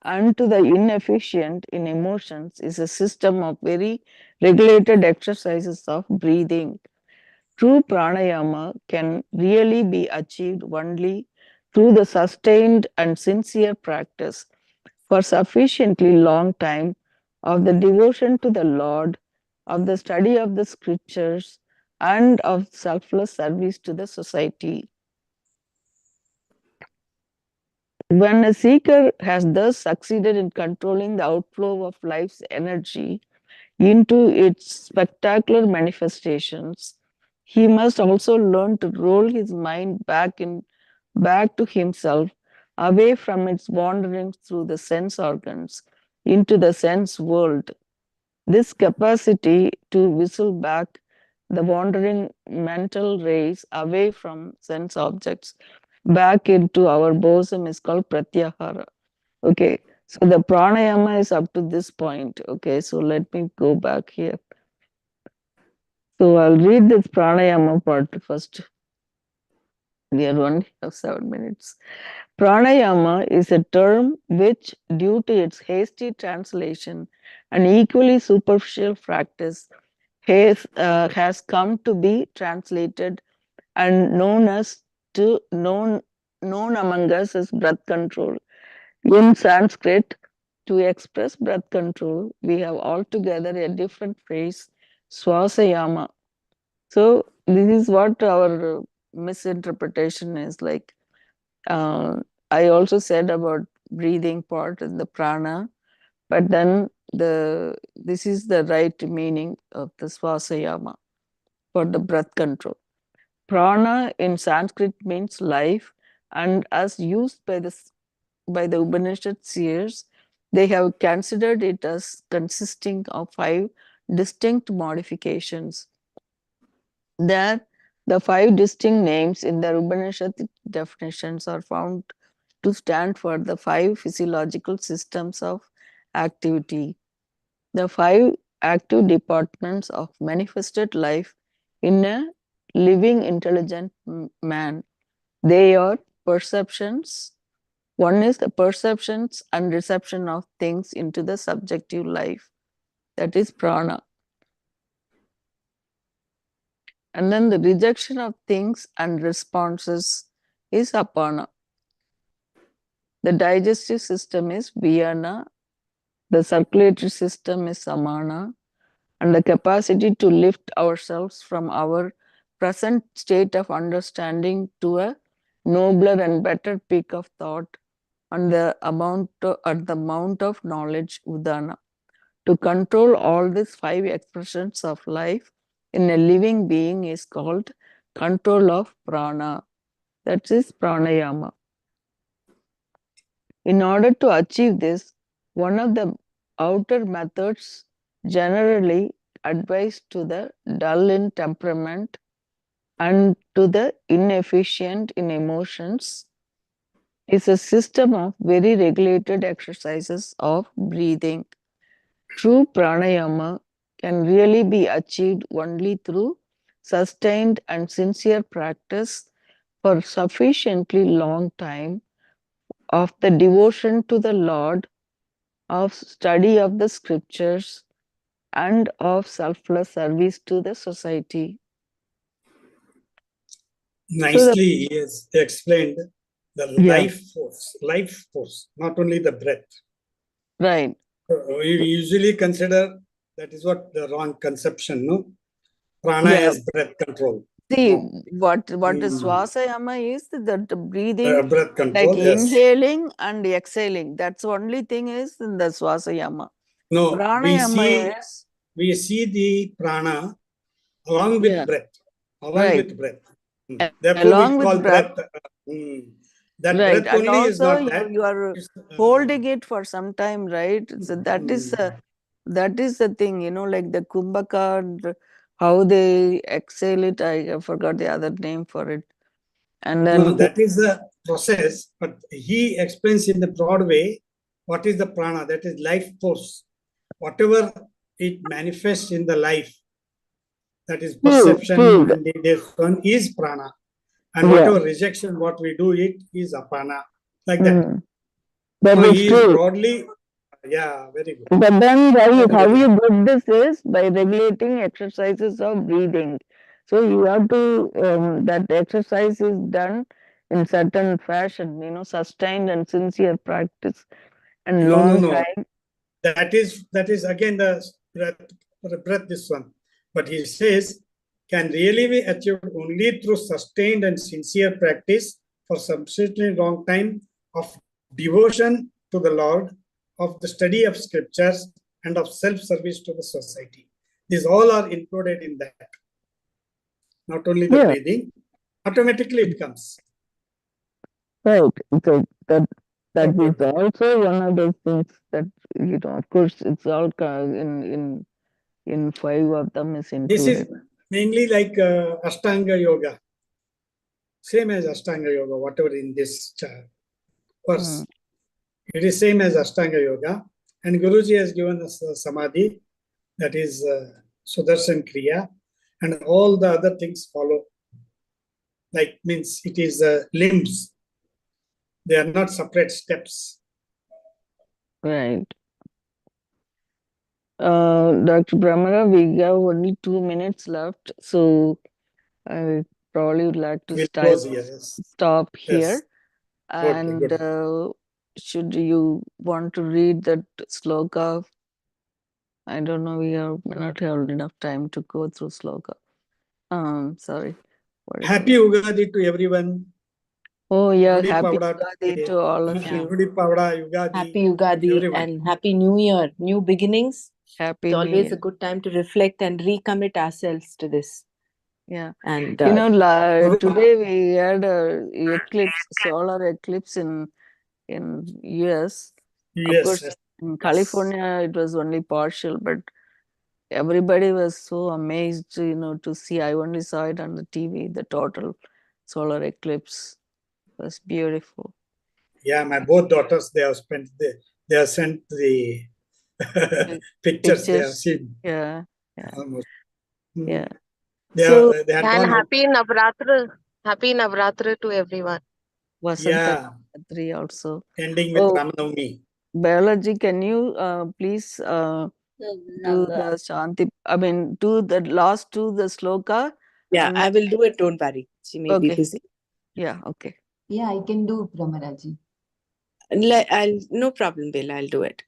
[SPEAKER 2] and to the inefficient in emotions is a system of very regulated exercises of breathing. True pranayama can really be achieved only through the sustained and sincere practice for sufficiently long time of the devotion to the Lord, of the study of the scriptures, and of selfless service to the society. When a seeker has thus succeeded in controlling the outflow of life's energy into its spectacular manifestations, he must also learn to roll his mind back to himself, away from its wanderings through the sense organs into the sense world. This capacity to whistle back the wandering mental rays away from sense objects back into our bosom is called pratyahara. Okay, so the pranayama is up to this point. Okay, so let me go back here. So I'll read this pranayama part first. We are only have 7 minutes. Pranayama is a term which, due to its hasty translation and equally superficial practice, has come to be translated and known among us as breath control. In Sanskrit, to express breath control, we have altogether a different phrase, swasayama. So this is what our misinterpretation is like. I also said about breathing part in the prana, but then this is the right meaning of the swasayama for the breath control. Prana in Sanskrit means life, and as used by the Upanishad seers, they have considered it as consisting of 5 distinct modifications. There, the 5 distinct names in the Upanishad definitions are found to stand for the 5 physiological systems of activity, the 5 active departments of manifested life in a living intelligent man. They are perceptions. One is the perceptions and reception of things into the subjective life, that is prana. And then the rejection of things and responses is apana. The digestive system is vyana, the circulatory system is samana, and the capacity to lift ourselves from our present state of understanding to a nobler and better peak of thought and the amount of knowledge udana. To control all these 5 expressions of life in a living being is called control of prana. That is pranayama. In order to achieve this, one of the outer methods generally advised to the dull in temperament and to the inefficient in emotions is a system of very regulated exercises of breathing. True pranayama can really be achieved only through sustained and sincere practice for sufficiently long time of the devotion to the Lord, of study of the scriptures, and of selfless service to the society.
[SPEAKER 5] Nicely, he has explained the
[SPEAKER 2] Yeah.
[SPEAKER 5] life force, not only the breath.
[SPEAKER 2] Right.
[SPEAKER 5] We usually consider that is what the wrong conception, no? Prana
[SPEAKER 2] Yeah.
[SPEAKER 5] as breath control.
[SPEAKER 2] See,
[SPEAKER 5] No.
[SPEAKER 2] what is Swasayama is that breathing,
[SPEAKER 5] Breath
[SPEAKER 2] like
[SPEAKER 5] control, yes.
[SPEAKER 2] inhaling and exhaling. That's the only thing is in the Swasayama.
[SPEAKER 5] No,
[SPEAKER 2] Pranayama is,
[SPEAKER 5] we see the prana along with
[SPEAKER 2] yeah,
[SPEAKER 5] breath. Along
[SPEAKER 2] right.
[SPEAKER 5] with breath.
[SPEAKER 2] A-
[SPEAKER 5] Therefore, we
[SPEAKER 2] Along
[SPEAKER 5] call
[SPEAKER 2] with breath,
[SPEAKER 5] breath. That
[SPEAKER 2] right.
[SPEAKER 5] breath
[SPEAKER 2] And
[SPEAKER 5] only is
[SPEAKER 2] also
[SPEAKER 5] not that.
[SPEAKER 2] you are
[SPEAKER 5] It's,
[SPEAKER 2] holding it for some time, right? So that is the thing, like the Kumbhaka and how they exhale it. I forgot the other name for it. And
[SPEAKER 5] no,
[SPEAKER 2] then
[SPEAKER 5] that is the process, but he explains in the broad way what is the prana, that is life force. Whatever it manifests in the life, that is perception,
[SPEAKER 2] food.
[SPEAKER 5] mind, this one is prana. And
[SPEAKER 2] Yeah.
[SPEAKER 5] whatever rejection, what we do, it is apana. Like that.
[SPEAKER 2] That
[SPEAKER 5] So
[SPEAKER 2] is
[SPEAKER 5] he is
[SPEAKER 2] true.
[SPEAKER 5] broadly, yeah, very good.
[SPEAKER 2] But then how
[SPEAKER 5] Very
[SPEAKER 2] you get this is by regulating exercises of breathing. So you have to, that exercise is done in certain fashion, sustained and sincere practice and long
[SPEAKER 5] No.
[SPEAKER 2] time.
[SPEAKER 5] That is again the breath, this one. But he says, can really be achieved only through sustained and sincere practice for sufficiently long time of devotion to the Lord, of the study of scriptures, and of self-service to the society. These all are included in that. Not only the
[SPEAKER 2] Yeah.
[SPEAKER 5] breathing, automatically it comes.
[SPEAKER 2] Right. So that
[SPEAKER 5] Okay.
[SPEAKER 2] is also one of those things that, of course, it's all in 5 of them is
[SPEAKER 5] This is
[SPEAKER 2] included.
[SPEAKER 5] mainly like Ashtanga Yoga. Same as Ashtanga Yoga, whatever in this verse. It is same as Ashtanga Yoga. And Guruji has given us Samadhi, that is Sudarshan Kriya, and all the other things follow. Like means it is limbs. They are not separate steps.
[SPEAKER 2] Right. Dr. Brahmara, we have only 2 minutes left, so I probably would like to
[SPEAKER 5] We'll close here. Yes.
[SPEAKER 2] stop
[SPEAKER 5] Yes.
[SPEAKER 2] here.
[SPEAKER 5] Okay,
[SPEAKER 2] And
[SPEAKER 5] good.
[SPEAKER 2] should you want to read that sloka? I don't know, we may not have enough time to go through sloka. Sorry. What is
[SPEAKER 5] Happy
[SPEAKER 2] it?
[SPEAKER 5] Ugadi to everyone.
[SPEAKER 2] Oh yeah,
[SPEAKER 5] Gudi
[SPEAKER 2] happy
[SPEAKER 5] Pavada
[SPEAKER 2] Ugadi to all of you.
[SPEAKER 4] Yeah.
[SPEAKER 5] Gudi Pavada, Ugadi.
[SPEAKER 4] Happy Ugadi
[SPEAKER 5] everyone.
[SPEAKER 4] and Happy New Year, new beginnings.
[SPEAKER 2] Happy
[SPEAKER 4] It's
[SPEAKER 2] New
[SPEAKER 4] always
[SPEAKER 2] Year.
[SPEAKER 4] a good time to reflect and recommit ourselves to this.
[SPEAKER 2] Yeah.
[SPEAKER 4] And
[SPEAKER 2] Today we had a eclipse, solar eclipse in US. Of
[SPEAKER 5] Yes,
[SPEAKER 2] course,
[SPEAKER 5] yes,
[SPEAKER 2] in California it was only partial, but everybody was so amazed, to see. I only saw it on the TV. The total solar eclipse was beautiful.
[SPEAKER 5] Yeah, my both daughters, they have sent the pictures they have seen.
[SPEAKER 2] Yeah.
[SPEAKER 5] Almost.
[SPEAKER 2] Yeah.
[SPEAKER 5] They had
[SPEAKER 9] And
[SPEAKER 5] gone out.
[SPEAKER 9] happy Navratri to everyone.
[SPEAKER 2] Vasanta Navratri also.
[SPEAKER 5] Ending with Ramanavami.
[SPEAKER 2] Biology, can you please do the Shanti, do the last two, the sloka?
[SPEAKER 4] Yeah, I will do it, don't worry. She may be busy.
[SPEAKER 2] Yeah, okay.
[SPEAKER 1] Yeah, I can do Pramaraji.
[SPEAKER 4] No problem, Bella, I'll do it.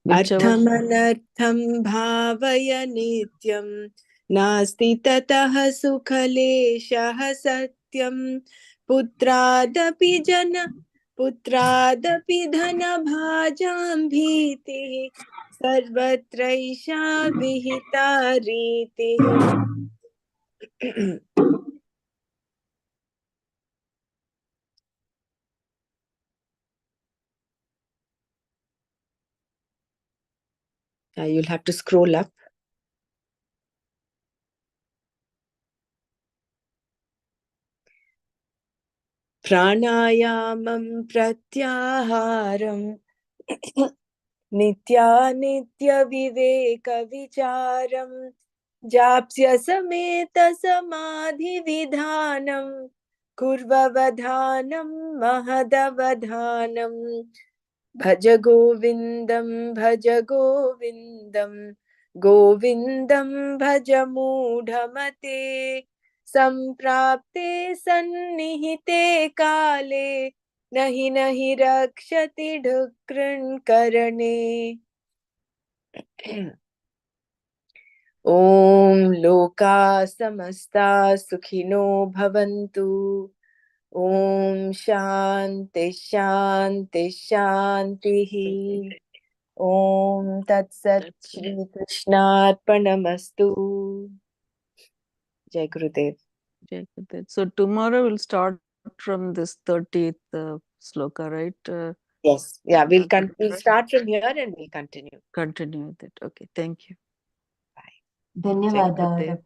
[SPEAKER 2] Whichever.
[SPEAKER 4] Arthamanartham bhavaya nityam nasti tatah sukhaleshah satyam putradapi dhana bhajam bhitihi sarvatraisha vihita ritihi. You'll have to scroll up. Pranayamam pratyaharam नित्यानित्यविवेकविचारं जाप्स्य समेत समाधिविधानं कुर्ववधानं महदवधानं भज गोविन्दं गोविन्दं भज मूढमते सम्प्राप्ते सन्निहिते काले नहि नहि रक्षति ढुकृन्करणे। ॐ लोका समस्ता सुखिनो भवन्तु। ॐ शान्ति शान्ति शान्तिः। ॐ तत्सत् श्रीकृष्णार्पणमस्तु। Jai Gurudev.
[SPEAKER 2] Jai Gurudev. So tomorrow we'll start from this 30th sloka, right?
[SPEAKER 4] Yes. Yeah, we'll start from here and we'll continue.
[SPEAKER 2] Continue with it. Okay. Thank you.
[SPEAKER 4] Bye.
[SPEAKER 1] ಧನ್ಯವಾದ.